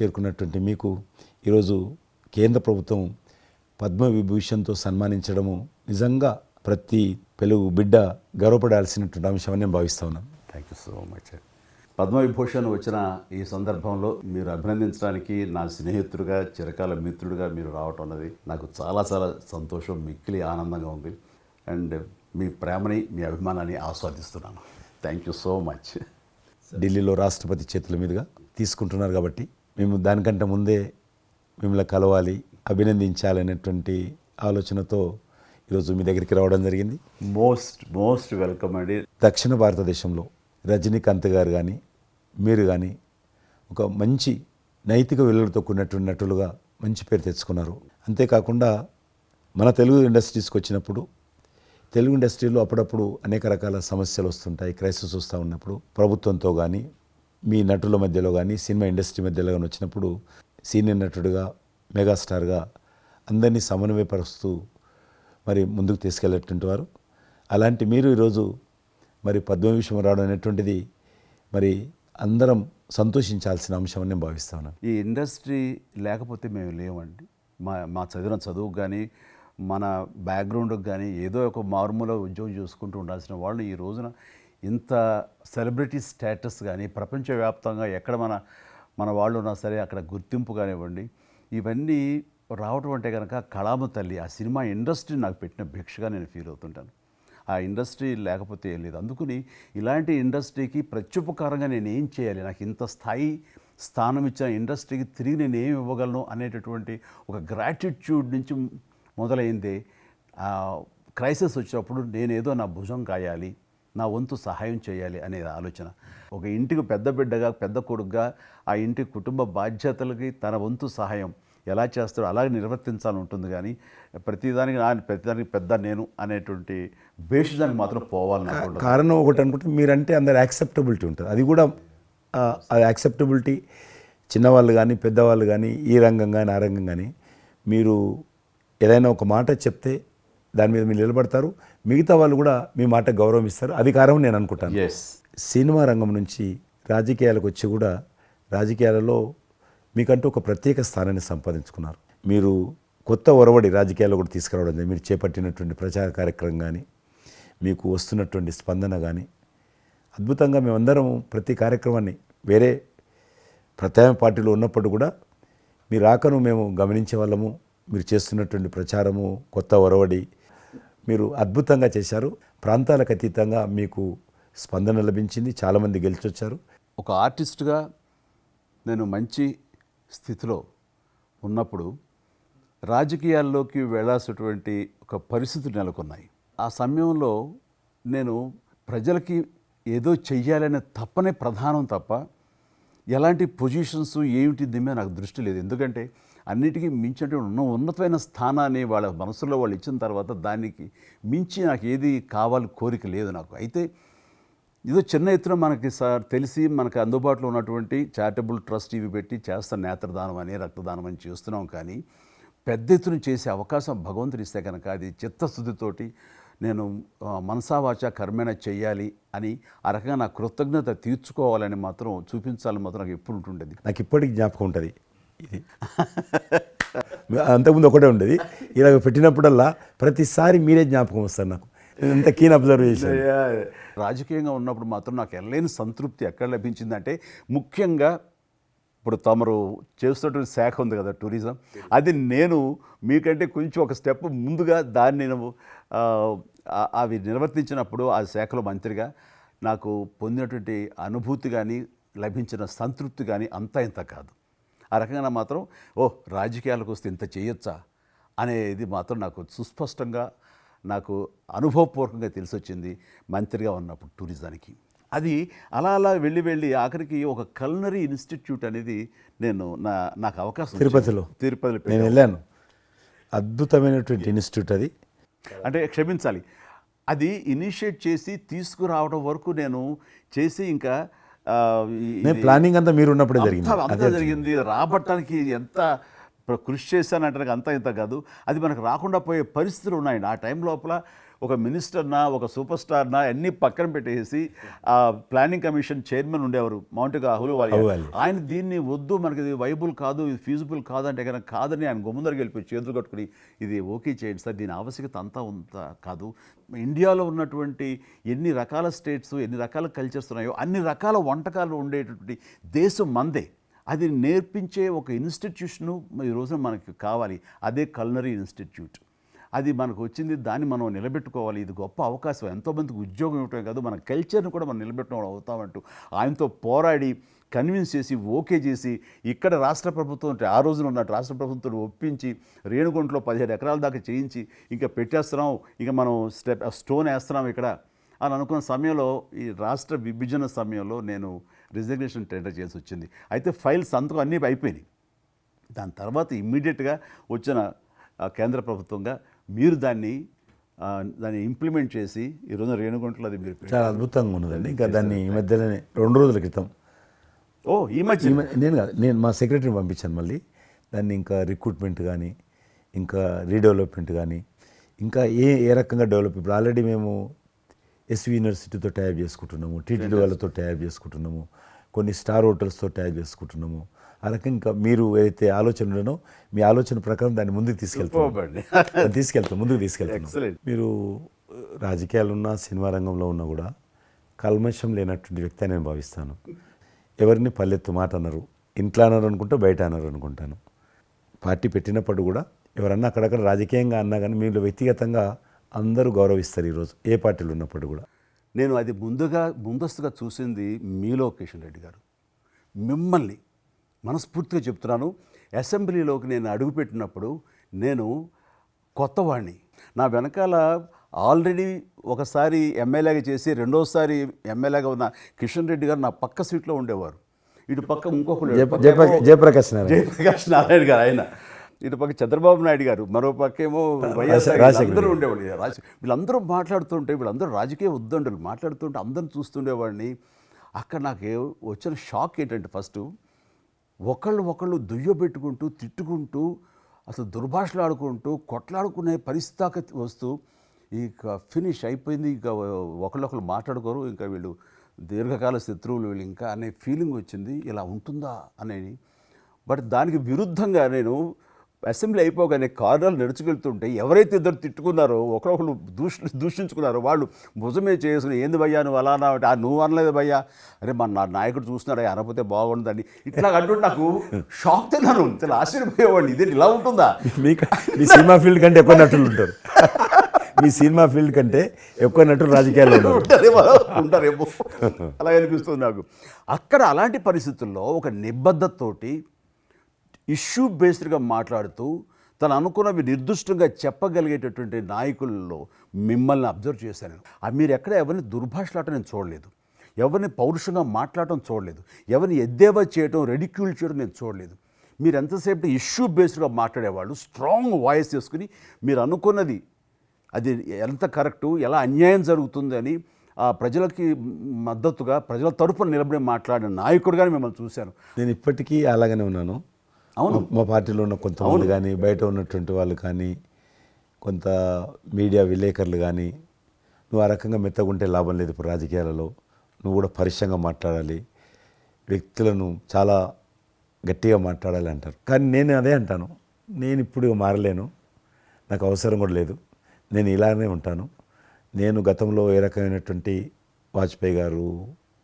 చేరుకున్నటువంటి మీకు ఈరోజు కేంద్ర ప్రభుత్వం పద్మవిభూషణ్తో సన్మానించడము నిజంగా ప్రతి తెలుగు బిడ్డ గర్వపడాల్సినటువంటి అంశం అని నేను భావిస్తా ఉన్నాను. Thank you so much. Padma Vibhushan వచ్చిన ఈ సందర్భంలో మీరు అభినందించడానికి నా స్నేహితుడిగా చిరకాల మిత్రుడిగా మీరు రావటం అన్నది నాకు చాలా చాలా సంతోషం, మిక్కిలి ఆనందంగా ఉంది. అండ్ మీ ప్రేమని మీ అభిమానాన్ని ఆస్వాదిస్తున్నాను. Thank you so much. ఢిల్లీలో రాష్ట్రపతి చేతుల మీదుగా తీసుకుంటున్నారు కాబట్టి మేము దానికంటే ముందే మిమ్మల్ని కలవాలి, అభినందించాలనేటువంటి ఆలోచనతో ఈరోజు మీ దగ్గరికి రావడం జరిగింది. మోస్ట్ వెల్కమ్ అండి. దక్షిణ భారతదేశంలో రజనీకాంత్ గారు కానీ మీరు కానీ ఒక మంచి నైతిక విలువలతో కూడినటువంటి నటులుగా మంచి పేరు తెచ్చుకున్నారు. అంతేకాకుండా మన తెలుగు ఇండస్ట్రీస్కి వచ్చినప్పుడు తెలుగు ఇండస్ట్రీలో అప్పుడప్పుడు అనేక రకాల సమస్యలు వస్తుంటాయి, క్రైసిస్ వస్తూ ఉన్నప్పుడు ప్రభుత్వంతో కానీ మీ నటుల మధ్యలో కానీ సినిమా ఇండస్ట్రీ మధ్యలో కానీ వచ్చినప్పుడు సీనియర్ నటుడిగా మెగాస్టార్గా అందరినీ సమన్వయపరుస్తూ మరి ముందుకు తీసుకెళ్ళేటువంటి వారు. అలాంటి మీరు ఈరోజు మరి పద్మవిభూషణ్ రావడం అనేటువంటిది మరి అందరం సంతోషించాల్సిన అంశం అని నేను భావిస్తా ఉన్నాను. ఈ ఇండస్ట్రీ లేకపోతే మేము లేవండి. మా చదివిన చదువుకు కానీ మన బ్యాక్గ్రౌండ్కి కానీ ఏదో ఒక మారుమూల ఉద్యోగం చూసుకుంటూ ఉండాల్సిన వాళ్ళు ఈ రోజున ఇంత సెలబ్రిటీ స్టేటస్ కానీ ప్రపంచవ్యాప్తంగా ఎక్కడ మన వాళ్ళు ఉన్నా సరే అక్కడ గుర్తింపు కానివ్వండి, ఇవన్నీ రావటం అంటే కనుక కళామ తల్లి ఆ సినిమా ఇండస్ట్రీ నాకు పెట్టిన భిక్షగా నేను ఫీల్ అవుతుంటాను. ఆ ఇండస్ట్రీ లేకపోతే ఏం లేదు. అందుకని ఇలాంటి ఇండస్ట్రీకి ప్రత్యుపకారంగా నేను ఏం చేయాలి, నాకు ఇంత స్థానం ఇచ్చిన ఇండస్ట్రీకి తిరిగి నేను ఏం ఇవ్వగలను అనేటటువంటి ఒక గ్రాటిట్యూడ్ నుంచి మొదలైంది. క్రైసిస్ వచ్చినప్పుడు నేనేదో నా భుజం కాయాలి, నా వంతు సహాయం చేయాలి అనే ఆలోచన. ఒక ఇంటికి పెద్ద బిడ్డగా పెద్ద కొడుకుగా ఆ ఇంటి కుటుంబ బాధ్యతలకి తన వంతు సహాయం ఎలా చేస్తాడో అలాగే నిర్వర్తించాలని ఉంటుంది. కానీ ప్రతిదానికి పెద్ద నేను అనేటువంటి బేసిజానికి మాత్రం పోవాలని కారణం ఒకటి అనుకుంటే మీరంటే అందరు యాక్సెప్టబిలిటీ ఉంటుంది. అది కూడా అది యాక్సెప్టబిలిటీ చిన్నవాళ్ళు కానీ పెద్దవాళ్ళు కానీ ఈ రంగం కానీ ఆ రంగం కానీ మీరు ఏదైనా ఒక మాట చెప్తే దాని మీద మీరు నిలబడతారు, మిగతా వాళ్ళు కూడా మీ మాట గౌరవం ఇస్తారు. అది కారణం నేను అనుకుంటాను. సినిమా రంగం నుంచి రాజకీయాలకు వచ్చి కూడా రాజకీయాలలో మీకంటూ ఒక ప్రత్యేక స్థానాన్ని సంపాదించుకున్నారు. మీరు కొత్త ఒరవడి రాజకీయాల్లో కూడా తీసుకురావడం జరిగింది. మీరు చేపట్టినటువంటి ప్రచార కార్యక్రమం కానీ మీకు వస్తున్నటువంటి స్పందన కానీ అద్భుతంగా మేమందరం ప్రతి కార్యక్రమాన్ని వేరే ప్రత్యామ్నాయ పార్టీలో ఉన్నప్పుడు కూడా మీ రాకను మేము గమనించే వాళ్ళము. మీరు చేస్తున్నటువంటి ప్రచారము కొత్త ఒరవడి మీరు అద్భుతంగా చేశారు. ప్రాంతాలకు అతీతంగా మీకు స్పందన లభించింది, చాలామంది గెలిచొచ్చారు. ఒక ఆర్టిస్ట్గా నేను మంచి స్థితిలో ఉన్నప్పుడు రాజకీయాల్లోకి వెళ్ళాల్సినటువంటి ఒక పరిస్థితులు నెలకొన్నాయి. ఆ సమయంలో నేను ప్రజలకి ఏదో చెయ్యాలనే తప్పనే ప్రధానం తప్ప ఎలాంటి పొజిషన్స్ ఏమిటి దీని మీద నాకు దృష్టి లేదు. ఎందుకంటే అన్నిటికీ మించి ఉన్నతమైన స్థానాన్ని వాళ్ళ మనసులో వాళ్ళు ఇచ్చిన తర్వాత దానికి మించి నాకు ఏది కావాలి కోరిక లేదు నాకు. అయితే ఏదో చిన్న ఎత్తున మనకి తెలిసి మనకు అందుబాటులో ఉన్నటువంటి చారిటబుల్ ట్రస్ట్ ఇవి పెట్టి చేస్తాం, నేత్రదానం అని రక్తదానం అని చేస్తున్నాం. కానీ పెద్ద ఎత్తున చేసే అవకాశం భగవంతుడు ఇస్తే కనుక అది చిత్తశుద్ధితోటి నేను మనసావాచ కర్మేణ చెయ్యాలి అని ఆ రకంగా నా కృతజ్ఞత తీర్చుకోవాలని మాత్రం చూపించాలని మాత్రం నాకు ఎప్పుడు ఉంటుండేది. నాకు ఇప్పటికి జ్ఞాపకం ఉంటుంది. ఇది అంతకుముందు ఒకటే ఉండేది, ఇలాగ పెట్టినప్పుడల్లా ప్రతిసారి మీరే జ్ఞాపకం వస్తారు నాకు. ఎంత కీన్ అబ్జర్వేషన్. రాజకీయంగా ఉన్నప్పుడు మాత్రం నాకు ఎనలేని సంతృప్తి ఎక్కడ లభించిందంటే ముఖ్యంగా ఇప్పుడు తమరు చేస్తున్నటువంటి శాఖ ఉంది కదా టూరిజం, అది నేను మీకంటే కొంచెం ఒక స్టెప్ ముందుగా దాన్ని నేను అవి నిర్వర్తించినప్పుడు ఆ శాఖలో మంత్రిగా నాకు పొందినటువంటి అనుభూతి కానీ లభించిన సంతృప్తి కానీ అంతా ఇంత కాదు. ఆ రకంగా మాత్రం రాజకీయాలకు వస్తే ఇంత చేయొచ్చా అనేది మాత్రం నాకు సుస్పష్టంగా నాకు అనుభవపూర్వకంగా తెలిసి వచ్చింది మంత్రిగా ఉన్నప్పుడు టూరిజానికి. అది అలా వెళ్ళి ఆఖరికి ఒక కల్నరీ ఇన్స్టిట్యూట్ అనేది నాకు అవకాశం తిరుపతిలో నేను వెళ్ళాను. అద్భుతమైనటువంటి ఇన్స్టిట్యూట్ అది. అంటే క్షమించాలి, అది ఇనిషియేట్ చేసి తీసుకురావడం వరకు నేను చేసి ఇంకా ప్లానింగ్ అంతా మీరు ఉన్నప్పుడే జరిగింది. రాబట్టడానికి ఎంత ఇప్పుడు కృషి చేశానంటే అంత ఇంత కాదు, అది మనకు రాకుండా పోయే పరిస్థితులు ఉన్నాయండి. ఆ టైం లోపల ఒక మినిస్టర్నా, ఒక సూపర్ స్టార్నా అన్నీ పక్కన పెట్టేసి ఆ ప్లానింగ్ కమిషన్ చైర్మన్ ఉండేవారు మౌంటిగా అహ్లూవాలియా. ఆయన దీన్ని వద్దు, మనకి ఇది వైబుల్ కాదు, ఇది ఫీజిబుల్ కాదంటే కనుక కాదని ఆయన గుమ్మందరికి వెళ్ళిపోయి చేతులు కట్టుకుని ఇది ఓకే చేయండి సార్, దీని ఆవశ్యకత అంతా ఉందా కాదు. ఇండియాలో ఉన్నటువంటి ఎన్ని రకాల స్టేట్స్, ఎన్ని రకాల కల్చర్స్ ఉన్నాయో అన్ని రకాల వంటకాలు ఉండేటటువంటి దేశం మందే. అది నేర్పించే ఒక ఇన్స్టిట్యూషను ఈ రోజున మనకి కావాలి, అదే కల్నరీ ఇన్స్టిట్యూట్. అది మనకు వచ్చింది, దాన్ని మనం నిలబెట్టుకోవాలి. ఇది గొప్ప అవకాశం, ఎంతోమందికి ఉద్యోగం ఇవ్వటమే కాదు, మన కల్చర్ని కూడా మనం నిలబెట్టడం అవుతామంటూ ఆయనతో పోరాడి కన్విన్స్ చేసి ఓకే చేసి ఇక్కడ రాష్ట్ర ప్రభుత్వం, ఆ రోజున ఉన్న రాష్ట్ర ప్రభుత్వం ఒప్పించి రేణుగుంటలో 15 ఎకరాల దాకా చేయించి ఇంకా పెట్టేస్తున్నాం, ఇక మనం స్టోన్ వేస్తున్నాం ఇక్కడ అని అనుకున్న సమయంలో, ఈ రాష్ట్ర విభజన సమయంలో నేను రిజిగ్నేషన్ టెండర్ చేసి వచ్చింది. అయితే ఫైల్ సంతకం అన్నీ అయిపోయినాయి. దాని తర్వాత ఇమ్మీడియట్గా వచ్చిన కేంద్ర ప్రభుత్వంగా మీరు దాన్ని ఇంప్లిమెంట్ చేసి ఈరోజు రేణుగుంటలో అది మీరు చాలా అద్భుతంగా ఉన్నదండి. ఇంకా దాన్ని ఈ మధ్యలోనే 2 రోజుల క్రితం ఈ మధ్య నేను మా సెక్రటరీని పంపించాను. మళ్ళీ దాన్ని ఇంకా రిక్రూట్మెంట్ కానీ, ఇంకా రీడెవలప్మెంట్ కానీ, ఇంకా ఏ రకంగా డెవలప్. ఇప్పుడు ఆల్రెడీ మేము ఎస్వి యూనివర్సిటీతో టైప్ చేసుకుంటున్నాము, టీటీడీ వాళ్ళతో టైప్ చేసుకుంటున్నాము, కొన్ని స్టార్ హోటల్స్తో టైప్ చేసుకుంటున్నాము. ఆ రకంగా ఇంకా మీరు ఏదైతే ఆలోచన ఉండనో మీ ఆలోచన ప్రకారం దాన్ని ముందుకు ముందుకు తీసుకెళ్తాం. మీరు రాజకీయాలు ఉన్నా, సినిమా రంగంలో ఉన్నా కూడా కల్మషం లేనటువంటి వ్యక్తి అని నేను భావిస్తాను. ఎవరిని పల్లెత్తు మాట అన్నారు, ఇంట్లో అన్నారు అనుకుంటా, బయట అన్నారు అనుకుంటాను. పార్టీ పెట్టినప్పుడు కూడా ఎవరన్నా అక్కడక్కడ రాజకీయంగా అన్నా కానీ మీరు వ్యక్తిగతంగా అందరూ గౌరవిస్తారు ఈరోజు ఏ పార్టీలు ఉన్నప్పుడు కూడా. నేను అది ముందస్తుగా చూసింది మీలో కిషన్ రెడ్డి గారు. మిమ్మల్ని మనస్ఫూర్తిగా చెప్తున్నాను, అసెంబ్లీలోకి నేను అడుగుపెట్టినప్పుడు నేను కొత్తవాడిని. నా వెనకాల ఆల్రెడీ ఒకసారి ఎమ్మెల్యేగా చేసి రెండోసారి ఎమ్మెల్యేగా ఉన్న కిషన్ రెడ్డి గారు నా పక్క సీట్లో ఉండేవారు. ఇటు పక్క ఇంకొకరు జయప్రకాష్ నారాయణ గారు, ఆయన ఇటు పక్క చంద్రబాబు నాయుడు గారు, మరో పక్కేమో వైఎస్ఆర్, అందరూ ఉండేవాళ్ళు. వీళ్ళందరూ మాట్లాడుతుంటే, వీళ్ళందరూ రాజకీయ ఉద్దండులు మాట్లాడుతుంటే అందరిని చూస్తుండేవాడిని. అక్కడ నాకు వచ్చిన షాక్ ఏంటంటే, ఫస్ట్ ఒకళ్ళు దుయ్యబెట్టుకుంటూ, తిట్టుకుంటూ, అసలు దుర్భాషలు ఆడుకుంటూ, కొట్లాడుకునే పరిస్థితి వస్తూ, ఇక ఫినిష్ అయిపోయింది, ఇక ఒకళ్ళు మాట్లాడుకోరు, ఇంకా వీళ్ళు దీర్ఘకాల శత్రువులు వీళ్ళు ఇంకా అనే ఫీలింగ్ వచ్చింది. ఇలా ఉంటుందా అనేది. బట్ దానికి విరుద్ధంగా నేను అసెంబ్లీ అయిపోగానే కారులో నడుచుకెళ్తుంటే ఎవరైతే ఇద్దరు తిట్టుకున్నారో, ఒకరొకరు దూషించుకున్నారో, వాళ్ళు భుజమే చేసుకుని ఏంది భయ్యా నువ్వు అలా అన్నావు, నువ్వు అనలేదు భయ్యా, అరే నా నాయకుడు చూస్తున్నాడు అనకపోతే బాగుండదని ఇట్లా అంటుంటే నాకు షాక్ తిన్నాను. చాలా ఆశ్చర్యపోయేవాడిని, ఇదే ఇలా ఉంటుందా. మీ సినిమా ఫీల్డ్ కంటే ఎక్కువ నటులు ఉంటారు, మీ సినిమా ఫీల్డ్ కంటే ఎక్కువ నటులు రాజకీయాల్లో ఉంటారేమో అలా అనిపిస్తుంది నాకు. అక్కడ అలాంటి పరిస్థితుల్లో ఒక నిబద్ధతతోటి ఇష్యూ బేస్డ్గా మాట్లాడుతూ తను అనుకున్నవి నిర్దిష్టంగా చెప్పగలిగేటటువంటి నాయకుల్లో మిమ్మల్ని అబ్జర్వ్ చేశాను. మీరు ఎక్కడ ఎవరిని దుర్భాషలాటం నేను చూడలేదు, ఎవరిని పౌరుషంగా మాట్లాడటం చూడలేదు, ఎవరిని ఎద్దేవా చేయడం, రెడిక్యూల్ చేయడం నేను చూడలేదు. మీరు ఎంతసేపు ఇష్యూ బేస్డ్గా మాట్లాడేవాళ్ళు, స్ట్రాంగ్ వాయిస్ చేసుకుని మీరు అనుకున్నది అది ఎంత కరెక్టు, ఎలా అన్యాయం జరుగుతుంది అని ప్రజలకి మద్దతుగా ప్రజల తరపున నిలబడి మాట్లాడిన నాయకుడిగానే మిమ్మల్ని చూశాను. నేను ఇప్పటికీ అలాగనే ఉన్నాను. అవును, మా పార్టీలో ఉన్న కొంతమంది కానీ, బయట ఉన్నటువంటి వాళ్ళు కానీ, కొంత మీడియా విలేకరులు కానీ, నువ్వు ఆ రకంగా మెత్తగుంటే లాభం లేదు, ఇప్పుడు రాజకీయాలలో నువ్వు కూడా పరుషంగా మాట్లాడాలి, వ్యక్తులను చాలా గట్టిగా మాట్లాడాలి అంటారు. కానీ నేను అదే అంటాను, నేను ఇప్పుడు మారలేను, నాకు అవసరం కూడా లేదు, నేను ఇలానే ఉంటాను. నేను గతంలో ఏ రకమైనటువంటి వాజ్పేయి గారు,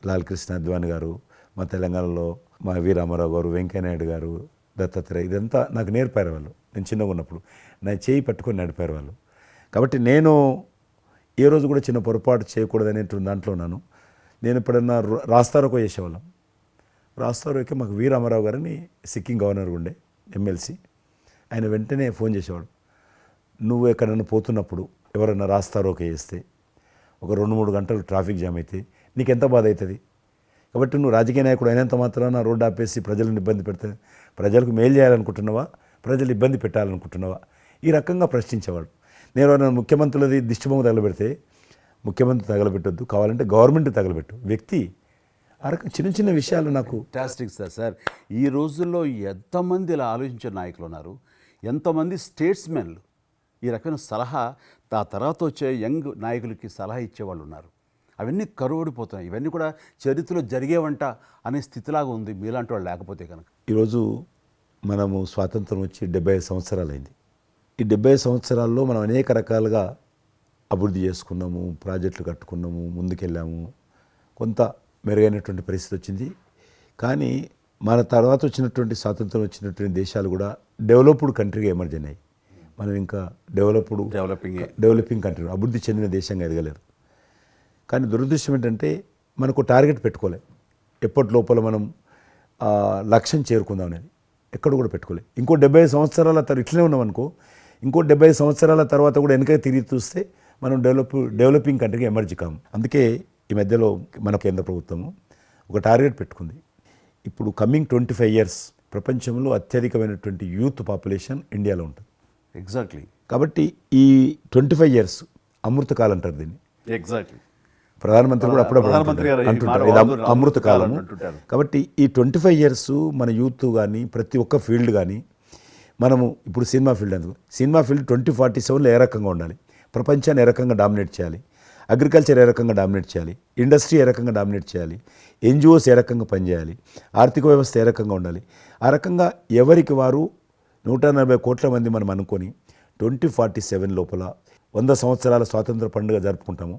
లాల్ కృష్ణ అద్వానీ గారు, మా తెలంగాణలో మా వి రామారావు గారు, వెంకయ్యనాయుడు గారు, దత్తాత్రేయ, ఇదంతా నాకు నేర్పారు వాళ్ళు. నేను చిన్నగా ఉన్నప్పుడు నా చేయి పట్టుకొని నడిపారు వాళ్ళు. కాబట్టి నేను ఏ రోజు కూడా చిన్న పొరపాటు చేయకూడదు అనేటువంటి దాంట్లో ఉన్నాను. నేను ఎప్పుడన్నా రాస్తారోకో చేసేవాళ్ళం. రాస్తారోకే మాకు వి రామారావు గారని సిక్కిం గవర్నర్ ఉండే ఎమ్మెల్సీ, ఆయన వెంటనే ఫోన్ చేసేవాడు. నువ్వు ఎక్కడన్నా పోతున్నప్పుడు ఎవరన్నా రాస్తారోకే చేస్తే ఒక 2-3 గంటలు ట్రాఫిక్ జామ్ అయితే నీకెంత బాధ అవుతుంది. కాబట్టి నువ్వు రాజకీయ నాయకుడు అయినంత మాత్రాన రోడ్డు ఆపేసి ప్రజలను ఇబ్బంది పెడితే ప్రజలకు మేలు చేయాలనుకుంటున్నావా, ప్రజలు ఇబ్బంది పెట్టాలనుకుంటున్నావా, ఈ రకంగా ప్రశ్నించేవాడు. నేను ముఖ్యమంత్రులది దిష్టిబొమ్మ తగలబెడితే ముఖ్యమంత్రి తగలబెట్టొద్దు, కావాలంటే గవర్నమెంట్ తగలబెట్టు, వ్యక్తి ఆ రకం చిన్న చిన్న విషయాలు నాకు ఫ్యాంటాస్టిక్ సార్. ఈ రోజుల్లో ఎంతమంది ఇలా ఆలోచించే నాయకులు ఉన్నారు, ఎంతమంది స్టేట్స్మెన్లు ఈ రకమైన సలహా ఆ తర్వాత వచ్చే యంగ్ నాయకులకి సలహా ఇచ్చేవాళ్ళు ఉన్నారు. అవన్నీ కరువడిపోతున్నాయి. ఇవన్నీ కూడా చరిత్రలో జరిగేవంట అనే స్థితిలాగా ఉంది మీలాంటి వాళ్ళు లేకపోతే కనుక. ఈరోజు మనము స్వాతంత్రం వచ్చి 75 సంవత్సరాలైంది. ఈ 75 సంవత్సరాల్లో మనం అనేక రకాలుగా అభివృద్ధి చేసుకున్నాము, ప్రాజెక్టులు కట్టుకున్నాము, ముందుకెళ్ళాము, కొంత మెరుగైనటువంటి పరిస్థితి వచ్చింది. కానీ మన తర్వాత వచ్చినటువంటి స్వాతంత్రం వచ్చినటువంటి దేశాలు కూడా డెవలప్డ్ కంట్రీగా ఎమర్జ్ అయినాయి. మనం ఇంకా డెవలపింగ్ కంట్రీ, అభివృద్ధి చెందిన దేశంగా ఎదగలేదు. కానీ దురదృష్టం ఏంటంటే మనకు టార్గెట్ పెట్టుకోలే. ఎప్పటి లోపల మనం లక్ష్యం చేరుకుందాం అనేది ఎక్కడ కూడా పెట్టుకోలేదు. ఇంకో 75 సంవత్సరాల తర్వాత ఇట్లనే ఉన్నామనుకో, ఇంకో 75 సంవత్సరాల తర్వాత కూడా వెనక తిరిగి చూస్తే మనం డెవలపింగ్ కంట్రీగా ఎమర్జ్ కాము. అందుకే ఈ మధ్యలో మన కేంద్ర ప్రభుత్వము ఒక టార్గెట్ పెట్టుకుంది. ఇప్పుడు కమింగ్ 25 ఇయర్స్ ప్రపంచంలో అత్యధికమైనటువంటి యూత్ పాపులేషన్ ఇండియాలో ఉంటుంది. ఎగ్జాక్ట్లీ. కాబట్టి ఈ 25 ఇయర్స్ అమృతకాలం అంటారు దీన్ని. ఎగ్జాక్ట్లీ. ప్రధానమంత్రి కూడా అప్పుడప్పుడు అంటుంటారు ఇది అమృత కాలం. కాబట్టి ఈ 25 ఇయర్స్ మన యూత్ కానీ ప్రతి ఒక్క ఫీల్డ్ కానీ మనము ఇప్పుడు సినిమా ఫీల్డ్ అందుకు సినిమా ఫీల్డ్ 2047లో ఏ రకంగా ఉండాలి, ప్రపంచాన్ని ఏ రకంగా డామినేట్ చేయాలి, అగ్రికల్చర్ ఏ రకంగా డామినేట్ చేయాలి, ఇండస్ట్రీ ఏ రకంగా డామినేట్ చేయాలి, ఎన్జిఓస్ ఏ రకంగా పనిచేయాలి, ఆర్థిక వ్యవస్థ ఏ రకంగా ఉండాలి, ఆ రకంగా ఎవరికి వారు 140 కోట్ల మంది మనం అనుకొని 2047 లోపల 100 సంవత్సరాల స్వాతంత్ర పండుగ జరుపుకుంటాము.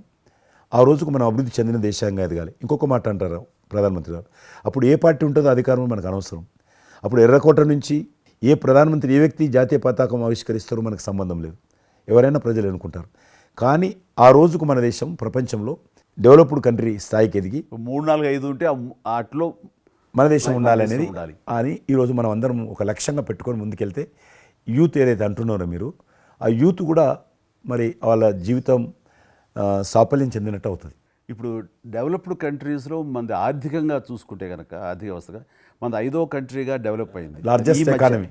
ఆ రోజుకు మనం అభివృద్ధి చెందిన దేశంగా ఎదగాలి. ఇంకొక మాట అంటారు ప్రధానమంత్రి గారు, అప్పుడు ఏ పార్టీ ఉంటుందో అధికారం మనకు అనవసరం. అప్పుడు ఎర్రకోట నుంచి ఏ ప్రధానమంత్రి ఏ వ్యక్తి జాతీయ పతాకం ఆవిష్కరిస్తారో మనకు సంబంధం లేదు, ఎవరైనా ప్రజలు అనుకుంటారు. కానీ ఆ రోజుకు మన దేశం ప్రపంచంలో డెవలప్డ్ కంట్రీ స్థాయికి ఎదిగి 3, 4, 5 ఉంటే వాటిలో మన దేశం ఉండాలి అనేది అని ఈరోజు మనం అందరం ఒక లక్ష్యంగా పెట్టుకొని ముందుకెళ్తే యూత్ ఏదైతే అంటున్నారో మీరు, ఆ యూత్ కూడా మరి వాళ్ళ జీవితం సాఫల్యం చెందినట్టు అవుతుంది. ఇప్పుడు డెవలప్డ్ కంట్రీస్లో మనది ఆర్థికంగా చూసుకుంటే కనుక ఆర్థిక వ్యవస్థగా మనది 5వ కంట్రీగా డెవలప్ అయింది. లార్జెస్ట్ ఎకానమీ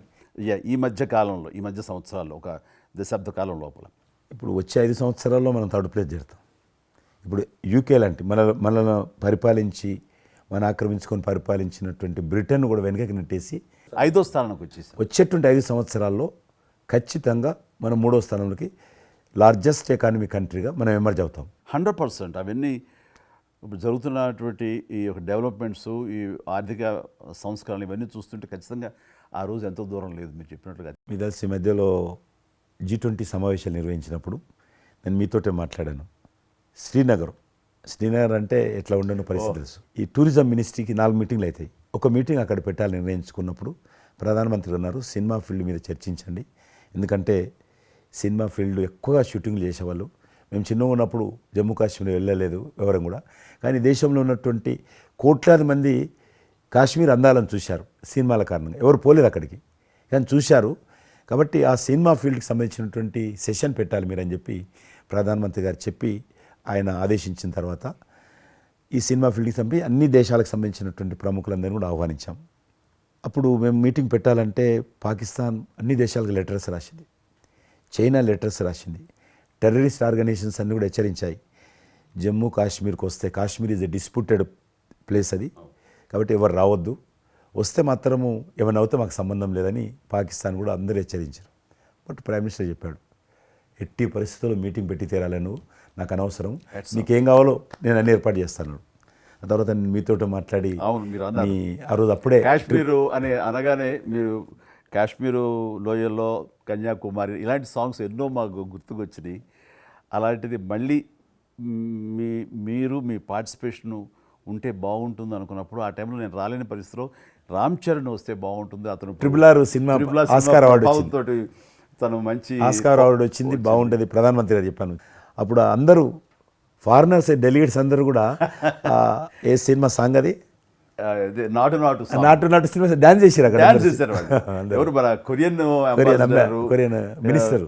ఈ మధ్య కాలంలో, ఈ మధ్య సంవత్సరాల్లో, ఒక దశాబ్ద కాలం లోపల. ఇప్పుడు వచ్చే 5 సంవత్సరాల్లో మనం థర్డ్ ప్లేస్ చేరుతాం. ఇప్పుడు యూకే లాంటి మనల్ని పరిపాలించి మన ఆక్రమించుకొని పరిపాలించినటువంటి బ్రిటన్ కూడా వెనకకి నెట్టేసి 5వ స్థానానికి వచ్చేసి వచ్చేటువంటి 5 సంవత్సరాల్లో ఖచ్చితంగా మనం 3వ స్థానంలోకి లార్జెస్ట్ ఎకానమీ కంట్రీగా మనం ఎమర్జ్ అవుతాం. 100%. అవన్నీ ఇప్పుడు జరుగుతున్నటువంటి ఈ యొక్క డెవలప్మెంట్స్, ఈ ఆర్థిక సంస్కరణలు ఇవన్నీ చూస్తుంటే ఖచ్చితంగా ఆ రోజు ఎంతో దూరం లేదు మీరు చెప్పినట్లుగా. మీ తెలిసి ఈ మధ్యలో G20 సమావేశాలు నిర్వహించినప్పుడు నేను మీతోటే మాట్లాడాను. శ్రీనగర్ అంటే ఎట్లా ఉండను పరిస్థితి తెలుసు. ఈ టూరిజం మినిస్ట్రీకి 4 మీటింగ్లు అవుతాయి. ఒక మీటింగ్ అక్కడ పెట్టాలని నిర్ణయించుకున్నప్పుడు ప్రధానమంత్రి అన్నారు, సినిమా ఫీల్డ్ మీద చర్చించండి. ఎందుకంటే సినిమా ఫీల్డ్ ఎక్కువగా షూటింగ్లు చేసేవాళ్ళు. మేము చిన్నగా ఉన్నప్పుడు జమ్మూ కాశ్మీర్ వెళ్ళలేదు ఎవరం కూడా. కానీ దేశంలో ఉన్నటువంటి కోట్లాది మంది కాశ్మీర్ అందాలను చూశారు సినిమాల కారణంగా. ఎవరు పోలేదు అక్కడికి, కానీ చూశారు. కాబట్టి ఆ సినిమా ఫీల్డ్కి సంబంధించినటువంటి సెషన్ పెట్టాలి మీరు అని చెప్పి ప్రధానమంత్రి గారు చెప్పి ఆయన ఆదేశించిన తర్వాత ఈ సినిమా ఫీల్డ్కి సంబంధించి అన్ని దేశాలకు సంబంధించినటువంటి ప్రముఖులందరినీ కూడా ఆహ్వానించాం. అప్పుడు మేము మీటింగ్ పెట్టాలంటే పాకిస్తాన్ అన్ని దేశాలకు లెటర్స్ రాసింది, చైనా లెటర్స్ రాసింది, టెర్రరిస్ట్ ఆర్గనైజేషన్స్ అన్నీ కూడా హెచ్చరించాయి. జమ్మూ కాశ్మీర్కి వస్తే Kashmir is a disputed place అది, కాబట్టి ఎవరు రావద్దు, వస్తే మాత్రము ఏమైనా అవుతే మాకు సంబంధం లేదని పాకిస్తాన్ కూడా అందరూ హెచ్చరించారు. బట్ ప్రైమ్ మినిస్టర్ చెప్పాడు, ఎట్టి పరిస్థితుల్లో మీటింగ్ పెట్టి తీరాలి, నువ్వు నాకు అనవసరం, నీకేం కావాలో నేను అన్ని ఏర్పాటు చేస్తాను. ఆ తర్వాత నేను మీతో మాట్లాడి ఆ రోజు అప్పుడే కాశ్మీరు అని అనగానే మీరు కాశ్మీరు లోయల్లో కన్యాకుమారి ఇలాంటి సాంగ్స్ ఎన్నో మాకు గుర్తుకొచ్చినాయి. అలాంటిది మళ్ళీ మీరు మీ పార్టిసిపేషను ఉంటే బాగుంటుంది అనుకున్నప్పుడు ఆ టైంలో నేను రాలేని పరిస్థితిలో రామ్ చరణ్ వస్తే బాగుంటుంది, అతను ట్రిపుల్ సినిమా ఆస్కార్ అవార్డు తోటి తను మంచి ఆస్కార్ అవార్డు వచ్చింది, బాగుంటుంది ప్రధానమంత్రి గారు చెప్పాను. అప్పుడు అందరూ ఫారినర్స్ డెలిగేట్స్ అందరూ కూడా ఏ సినిమా సాంగ్ అది నాటు సినిమా డాన్స్ చేశారు అక్కడ. ఎవరు మన కొరియన్ మినిస్టర్.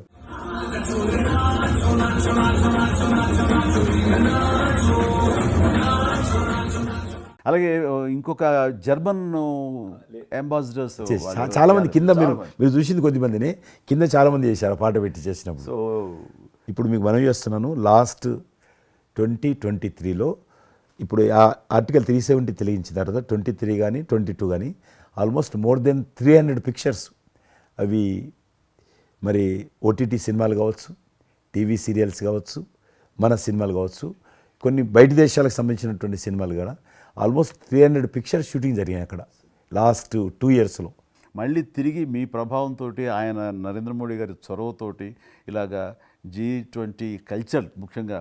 అలాగే ఇంకొక జర్మన్ అంబాసిడర్స్ చాలా మంది కింద మీరు చూసింది కొద్ది మందిని కింద చాలా మంది చేశారు పాట పెట్టి చేసినప్పుడు. సో ఇప్పుడు మీకు మనవి చేస్తున్నాను, లాస్ట్ 2023లో ఇప్పుడు ఆ ఆర్టికల్ 370 తెలియించిన తర్వాత 23 కానీ 22 కానీ ఆల్మోస్ట్ మోర్ దెన్ 300 పిక్చర్స్ అవి మరి ఓటీటీ సినిమాలు కావచ్చు, టీవీ సీరియల్స్ కావచ్చు, మన సినిమాలు కావచ్చు, కొన్ని బయట దేశాలకు సంబంధించినటువంటి సినిమాలు కూడా ఆల్మోస్ట్ 300 పిక్చర్స్ షూటింగ్ జరిగాయి అక్కడ లాస్ట్ 2 ఇయర్స్లో. మళ్ళీ తిరిగి మీ ప్రభావంతో ఆయన నరేంద్ర మోడీ గారి చొరవతోటి ఇలాగా G20 కల్చర్ ముఖ్యంగా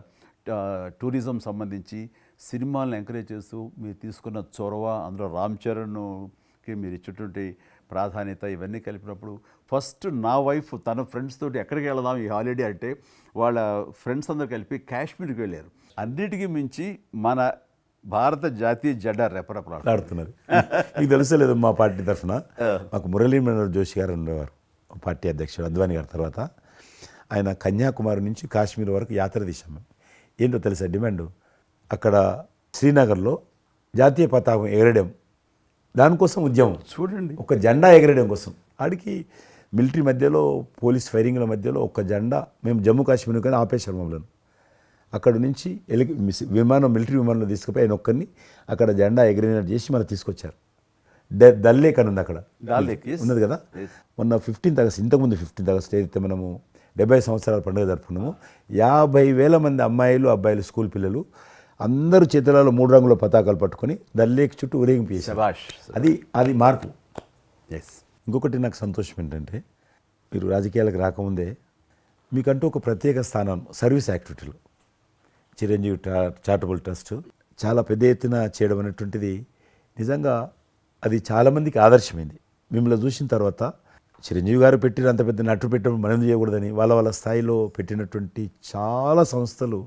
టూరిజం సంబంధించి సినిమాలను ఎంకరేజ్ చేస్తూ మీరు తీసుకున్న చొరవ, అందులో రామ్ చరణ్కి మీరు ఇచ్చేటువంటి ప్రాధాన్యత ఇవన్నీ కలిపినప్పుడు ఫస్ట్ నా వైఫ్ తన ఫ్రెండ్స్ తోటి ఎక్కడికి వెళదాం ఈ హాలిడే అంటే వాళ్ళ ఫ్రెండ్స్ అందరూ కలిపి కాశ్మీర్కి వెళ్ళారు. అన్నిటికీ మించి మన భారత జాతీయ జెండా ఆడుతున్నారు. మీకు తెలుసలేదు, మా పార్టీ తరఫున మాకు మురళీ మనోహర్ జోషి గారు ఉండేవారు, పార్టీ అధ్యక్షుడు అద్వానీ గారి తర్వాత. ఆయన కన్యాకుమారి నుంచి కాశ్మీర్ వరకు యాత్ర తీసాం. ఏంటో తెలుసా డిమాండ్? అక్కడ శ్రీనగర్లో జాతీయ పతాకం ఎగరడం, దానికోసం ఉద్యమం. చూడండి, ఒక జెండా ఎగరడం కోసం. ఆడికి మిలిటరీ మధ్యలో, పోలీస్ ఫైరింగ్ల మధ్యలో ఒక జెండా మేము జమ్మూ కాశ్మీర్ కానీ ఆపేశారు మమ్మల్ని. అక్కడ నుంచి విమానం, మిలిటరీ విమానంలో తీసుకుపోయి ఆయన ఒక్కరిని అక్కడ జెండా ఎగిరినట్టు చేసి మనం తీసుకొచ్చారు. దల్ లేక్ అని ఉంది అక్కడ, ఉన్నది కదా. మొన్న 15th ఆగస్ట్, ఇంతకుముందు 15th ఆగస్ట్ ఏదైతే మనము 70 సంవత్సరాల పండుగ జరుపుకున్నాము, 50,000 మంది అమ్మాయిలు, అబ్బాయిలు, స్కూల్ పిల్లలు అందరూ చేతులలో 3 రంగుల పతాకాలు పట్టుకొని దల్ లేక్ చుట్టూ ఊరేగింపు చేశారు. అది మార్పు. ఇంకొకటి నాకు సంతోషం ఏంటంటే, మీరు రాజకీయాలకు రాకముందే మీకంటూ ఒక ప్రత్యేక స్థానం సర్వీస్ యాక్టివిటీలు, చిరంజీవి చారిటబుల్ ట్రస్ట్ చాలా పెద్ద ఎత్తున చేయడం అనేటువంటిది నిజంగా అది చాలామందికి ఆదర్శమైంది. మిమ్మల్ని చూసిన తర్వాత చిరంజీవి గారు పెట్టిన అంత పెద్ద నటుడు పెట్టినప్పుడు మనం చేయకూడదని వాళ్ళ స్థాయిలో పెట్టినటువంటి చాలా సంస్థలు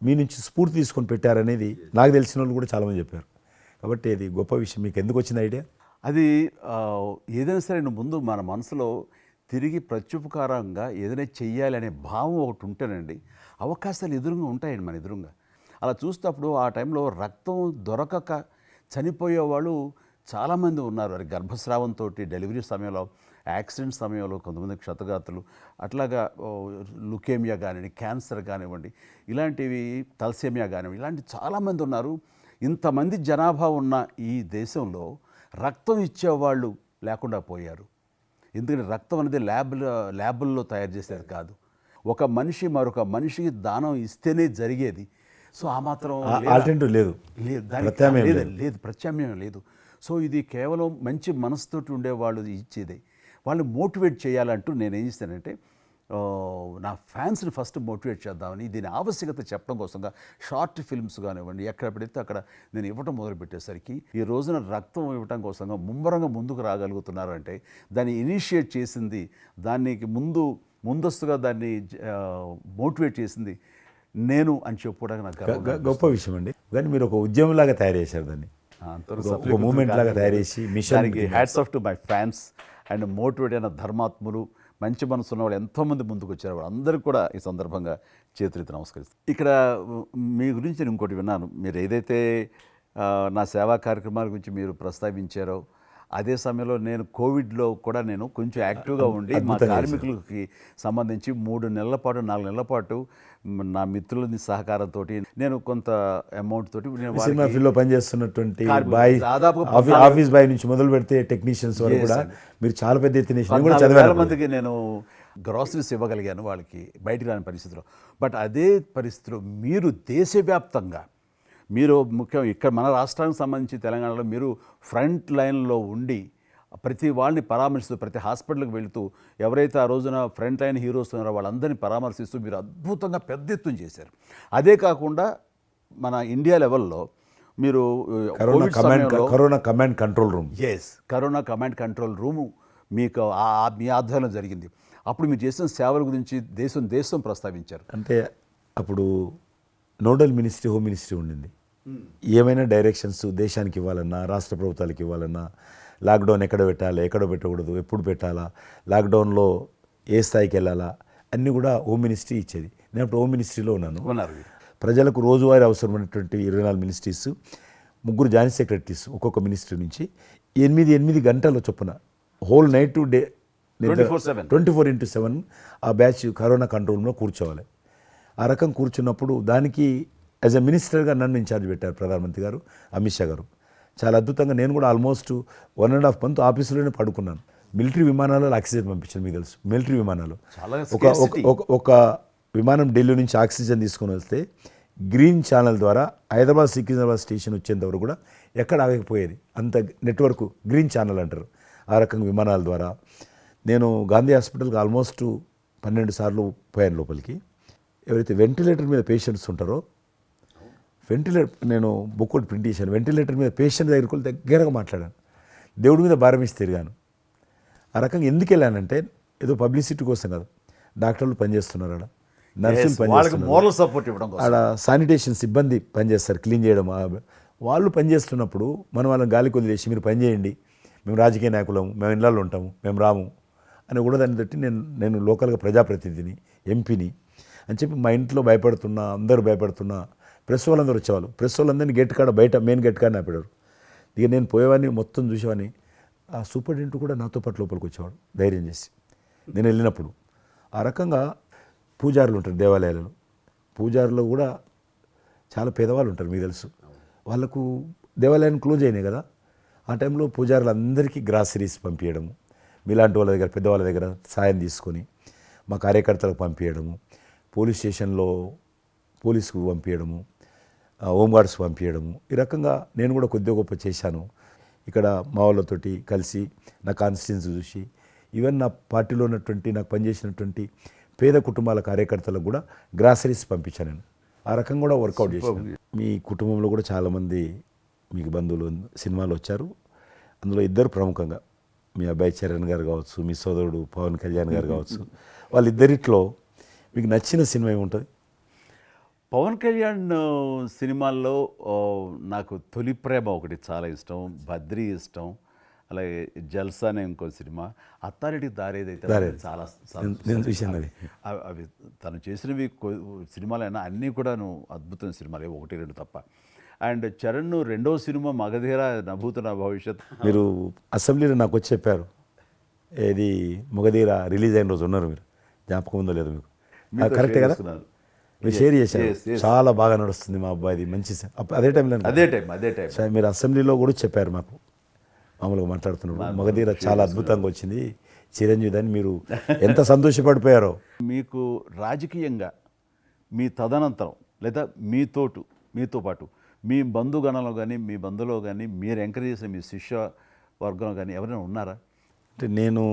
మీ నుంచి స్ఫూర్తి తీసుకొని పెట్టారనేది నాకు తెలిసిన వాళ్ళు కూడా చాలామంది చెప్పారు. కాబట్టి అది గొప్ప విషయం. మీకు ఎందుకు వచ్చిన ఐడియా? అది ఏదైనా సరే ముందు మన మనసులో తిరిగి ప్రత్యుపకారంగా ఏదైనా చెయ్యాలి అనే భావం ఒకటి ఉంటేనండి అవకాశాలు ఎదురుగా ఉంటాయండి మన ఎదురుగా. అలా చూసినప్పుడు ఆ టైంలో రక్తం దొరకక చనిపోయే వాళ్ళు చాలామంది ఉన్నారు. అది గర్భస్రావంతో, డెలివరీ సమయంలో, యాక్సిడెంట్ సమయంలో కొంతమంది క్షతగాతులు, అట్లాగా లుకేమియా కానివ్వండి, క్యాన్సర్ కానివ్వండి, ఇలాంటివి తలసేమియా కానివ్వండి, ఇలాంటి చాలామంది ఉన్నారు. ఇంతమంది జనాభా ఉన్న ఈ దేశంలో రక్తం ఇచ్చేవాళ్ళు లేకుండా పోయారు. ఎందుకంటే రక్తం అనేది ల్యాబుల్లో తయారు చేసేది కాదు, ఒక మనిషి మరొక మనిషికి దానం ఇస్తేనే జరిగేది. సో ఆ మాత్రం ఆల్టర్నేటివ్ లేదు, ప్రత్యామ్నాయం లేదు. సో ఇది కేవలం మంచి మనసుతోటి ఉండేవాళ్ళు ఇచ్చేదే. వాళ్ళు మోటివేట్ చేయాలంటూ నేను ఏం చేస్తానంటే, నా ఫ్యాన్స్ని ఫస్ట్ మోటివేట్ చేద్దామని దీని ఆవశ్యకత చెప్పడం కోసంగా షార్ట్ ఫిల్మ్స్ కానివ్వండి, ఎక్కడ పెడితే అక్కడ నేను ఇవ్వటం మొదలుపెట్టేసరికి ఈ రోజున రక్తం ఇవ్వటం కోసంగా ముమ్మరంగా ముందుకు రాగలుగుతున్నారంటే దాన్ని ఇనిషియేట్ చేసింది, దానికి ముందస్తుగా దాన్ని మోటివేట్ చేసింది నేను అని చెప్పుకోవడానికి నాకు గొప్ప విషయం అండి. కానీ మీరు ఒక ఉద్యమంలాగా తయారు చేశారు దాన్ని, ఒక మూమెంట్ లాగా తయారు చేసి మిషన్కి hats off to my fans and motivate అయిన ధర్మాత్ములు, మంచి మనసు ఉన్న వాళ్ళు ఎంతోమంది ముందుకు వచ్చారు. వాళ్ళందరికీ కూడా ఈ సందర్భంగా చేతులెత్తి నమస్కరిస్తాను. ఇక్కడ మీ గురించి నేను ఇంకోటి విన్నాను, మీరు ఏదైతే నా సేవా కార్యక్రమాల గురించి మీరు ప్రస్తావించారో అదే సమయంలో నేను కోవిడ్లో కూడా నేను కొంచెం యాక్టివ్గా ఉండి మా కార్మికులకి సంబంధించి 3 నెలల పాటు 4 నెలల పాటు నా మిత్రుల సహకారంతో నేను కొంత అమౌంట్ తోటి సినిమా ఫీల్డ్లో పనిచేస్తున్నటువంటి బాయ్, ఆఫీస్ బాయ్ నుంచి మొదలు పెడితే టెక్నీషియన్స్ వరకు కూడా మీరు చాలా పెద్ద ఎత్తున చాలా మందికి నేను గ్రాసరీస్ ఇవ్వగలిగాను, వాళ్ళకి బయటికి రాని పరిస్థితిలో. బట్ అదే పరిస్థితిలో మీరు దేశవ్యాప్తంగా, మీరు ముఖ్యం ఇక్కడ మన రాష్ట్రానికి సంబంధించి తెలంగాణలో మీరు ఫ్రంట్ లైన్లో ఉండి ప్రతి వాళ్ళని పరామర్శిస్తూ, ప్రతి హాస్పిటల్కి వెళుతూ, ఎవరైతే ఆ రోజున ఫ్రంట్ లైన్ హీరోస్ ఉన్నారో వాళ్ళందరినీ పరామర్శిస్తూ మీరు అద్భుతంగా పెద్ద ఎత్తున చేశారు. అదే కాకుండా మన ఇండియా లెవెల్లో మీరు corona command control room, corona command control room మీకు మీ ఆధ్వర్యంలో జరిగింది. అప్పుడు మీరు చేసిన సేవల గురించి దేశం ప్రస్తావించారు. అంటే అప్పుడు నోడల్ మినిస్ట్రీ, హోమ్ మినిస్ట్రీ ఉండింది. ఏమైనా డైరెక్షన్స్ దేశానికి ఇవ్వాలన్నా, రాష్ట్ర ప్రభుత్వాలకు ఇవ్వాలన్నా, లాక్డౌన్ ఎక్కడ పెట్టాలి, ఎక్కడ పెట్టకూడదు, ఎప్పుడు పెట్టాలా, లాక్డౌన్లో ఏ స్థాయికి వెళ్ళాలా, అన్నీ కూడా హోమ్ మినిస్ట్రీ ఇచ్చేది. నేను అప్పుడు హోమ్ మినిస్ట్రీలో ఉన్నాను. ప్రజలకు రోజువారీ అవసరమైనటువంటి 24 మినిస్ట్రీస్, 3 జాయింట్ సెక్రటరీస్ ఒక్కొక్క మినిస్ట్రీ నుంచి 8 గంటల చొప్పున హోల్ నైట్ టు డే 24/7 ఆ బ్యాచ్ కరోనా కంట్రోల్ రూమ్లో కూర్చోవాలి. ఆ రకం కూర్చున్నప్పుడు దానికి యాజ్ ఎ మినిస్టర్గా నన్ను ఇన్ఛార్జ్ పెట్టారు ప్రధానమంత్రి గారు, అమిత్ షా గారు. చాలా అద్భుతంగా నేను కూడా ఆల్మోస్ట్ 1.5 మంత్ ఆఫీసులోనే పడుకున్నాను. మిలిటరీ విమానాలలో ఆక్సిజన్ పంపించాను, మీకు తెలుసు మిలిటరీ విమానాలు. చాలా ఒక విమానం ఢిల్లీ నుంచి ఆక్సిజన్ తీసుకొని వస్తే గ్రీన్ ఛానల్ ద్వారా హైదరాబాద్ సికింద్రాబాద్ స్టేషన్ వచ్చేంతవరకు కూడా ఎక్కడ ఆగకపోయేది. అంత నెట్వర్క్ గ్రీన్ ఛానల్ అంటారు. ఆ రకంగా విమానాల ద్వారా నేను గాంధీ హాస్పిటల్కి ఆల్మోస్ట్ 12 సార్లు పోయాను లోపలికి. ఎవరైతే వెంటిలేటర్ మీద పేషెంట్స్ ఉంటారో, నేను బుక్ ఒకటి ప్రింట్ చేశాను, వెంటిలేటర్ మీద పేషెంట్ దగ్గరగా మాట్లాడాను, దేవుడి మీద భారం ఇచ్చి తిరిగాను. ఆ రకంగా ఎందుకు వెళ్ళానంటే ఏదో పబ్లిసిటీ కోసం కాదు. డాక్టర్లు పనిచేస్తున్నారు, ఆడ నర్సులు పనిచేస్తున్నారు, మోరల్ సపోర్ట్ ఇవ్వడం కోసం, ఆడ శానిటేషన్ సిబ్బంది పనిచేస్తారు, క్లీన్ చేయడం. వాళ్ళు పనిచేస్తున్నప్పుడు మనం వాళ్ళని గాలికి వదిలేసి మీరు పని చేయండి, మేము రాజకీయ నాయకులము, మేము ఇళ్ళల్లో ఉంటాము, మేము రాము అని కూడా దాన్ని బట్టి నేను లోకల్గా ప్రజాప్రతినిధిని, ఎంపీని అని చెప్పి మా ఇంట్లో భయపడుతున్నా, అందరూ భయపడుతున్నా, ప్రెస్ వాళ్ళందరూ వచ్చేవాళ్ళు. ప్రెస్ వాళ్ళందరినీ గేట్ కాడ బయట మెయిన్ గేట్ కాడ ఆపాడు. ఇక నేను పోయేవాడిని, మొత్తం చూసేవాడిని. ఆ సూపరింటెండెంట్ కూడా నాతో పాటు లోపలికి వచ్చేవాడు ధైర్యం చేసి నేను వెళ్ళినప్పుడు. ఆ రకంగా పూజారులు ఉంటారు దేవాలయాలలో, పూజారులు కూడా చాలా పేదవాళ్ళు ఉంటారు, మీకు తెలుసు. వాళ్ళకు దేవాలయాన్ని క్లోజ్ అయినాయి కదా, ఆ టైంలో పూజారులు అందరికీ గ్రాసరీస్ పంపించడము, మీలాంటి వాళ్ళ దగ్గర పెద్దవాళ్ళ దగ్గర సాయం తీసుకొని మా కార్యకర్తలకు పంపించడము, పోలీస్ స్టేషన్లో పోలీసుకు పంపించడము, హోంగార్డ్స్ పంపించడము. ఈ రకంగా నేను కూడా కొద్దిగా గొప్ప చేశాను. ఇక్కడ మా వాళ్ళతోటి కలిసి నా కాన్స్టిట్యున్సీ చూసి ఈవెన్ నా పార్టీలో ఉన్నటువంటి నాకు పనిచేసినటువంటి పేద కుటుంబాల కార్యకర్తలకు కూడా గ్రాసరీస్ పంపించాను నేను. ఆ రకంగా కూడా వర్కౌట్ చేశాను. మీ కుటుంబంలో కూడా చాలామంది మీకు బంధువులు సినిమాలు వచ్చారు. అందులో ఇద్దరు ప్రముఖంగా, మీ అబ్బాయి చరణ్ గారు కావచ్చు, మీ సోదరుడు పవన్ కళ్యాణ్ గారు కావచ్చు. వాళ్ళిద్దరిట్లో మీకు నచ్చిన సినిమా ఏముంటుంది? పవన్ కళ్యాణ్ సినిమాల్లో నాకు తొలి ప్రేమ ఒకటి చాలా ఇష్టం, బద్రీ ఇష్టం, అలాగే జల్సా అనే ఇంకో సినిమా, అత్తారింటికి దారేదైతే చాలా నేను చూశాను అది. అవి తను చేసినవి సినిమాలైనా అన్నీ కూడాను అద్భుతమైన సినిమాలే, 1-2 తప్ప. అండ్ చరణ్ రెండో సినిమా మగధీర నభూత నా భవిష్యత్. మీరు అసెంబ్లీలో నాకు వచ్చి చెప్పారు, ఏది మగధీర రిలీజ్ అయిన రోజు ఉన్నారు, మీరు జ్ఞాపకం ఉందో లేదో మీకు? కరెక్టే కదా, మీరు షేర్ చేశారు. చాలా బాగా నడుస్తుంది మా అబ్బాయిది, మంచి అదే టైం మీరు అసెంబ్లీలో కూడా చెప్పారు మాకు, మామూలుగా మాట్లాడుతున్నారు, మగధీర చాలా అద్భుతంగా వచ్చింది చిరంజీవి అని. మీరు ఎంత సంతోషపడిపోయారో. మీకు రాజకీయంగా మీ తదనంతరం లేదా మీతో పాటు మీ బంధుగణంలో కానీ మీ బంధువులో కానీ మీరు ఎంకరేజ్ చేసిన మీ శిష్య వర్గంలో కానీ ఎవరైనా ఉన్నారా? అంటే నేను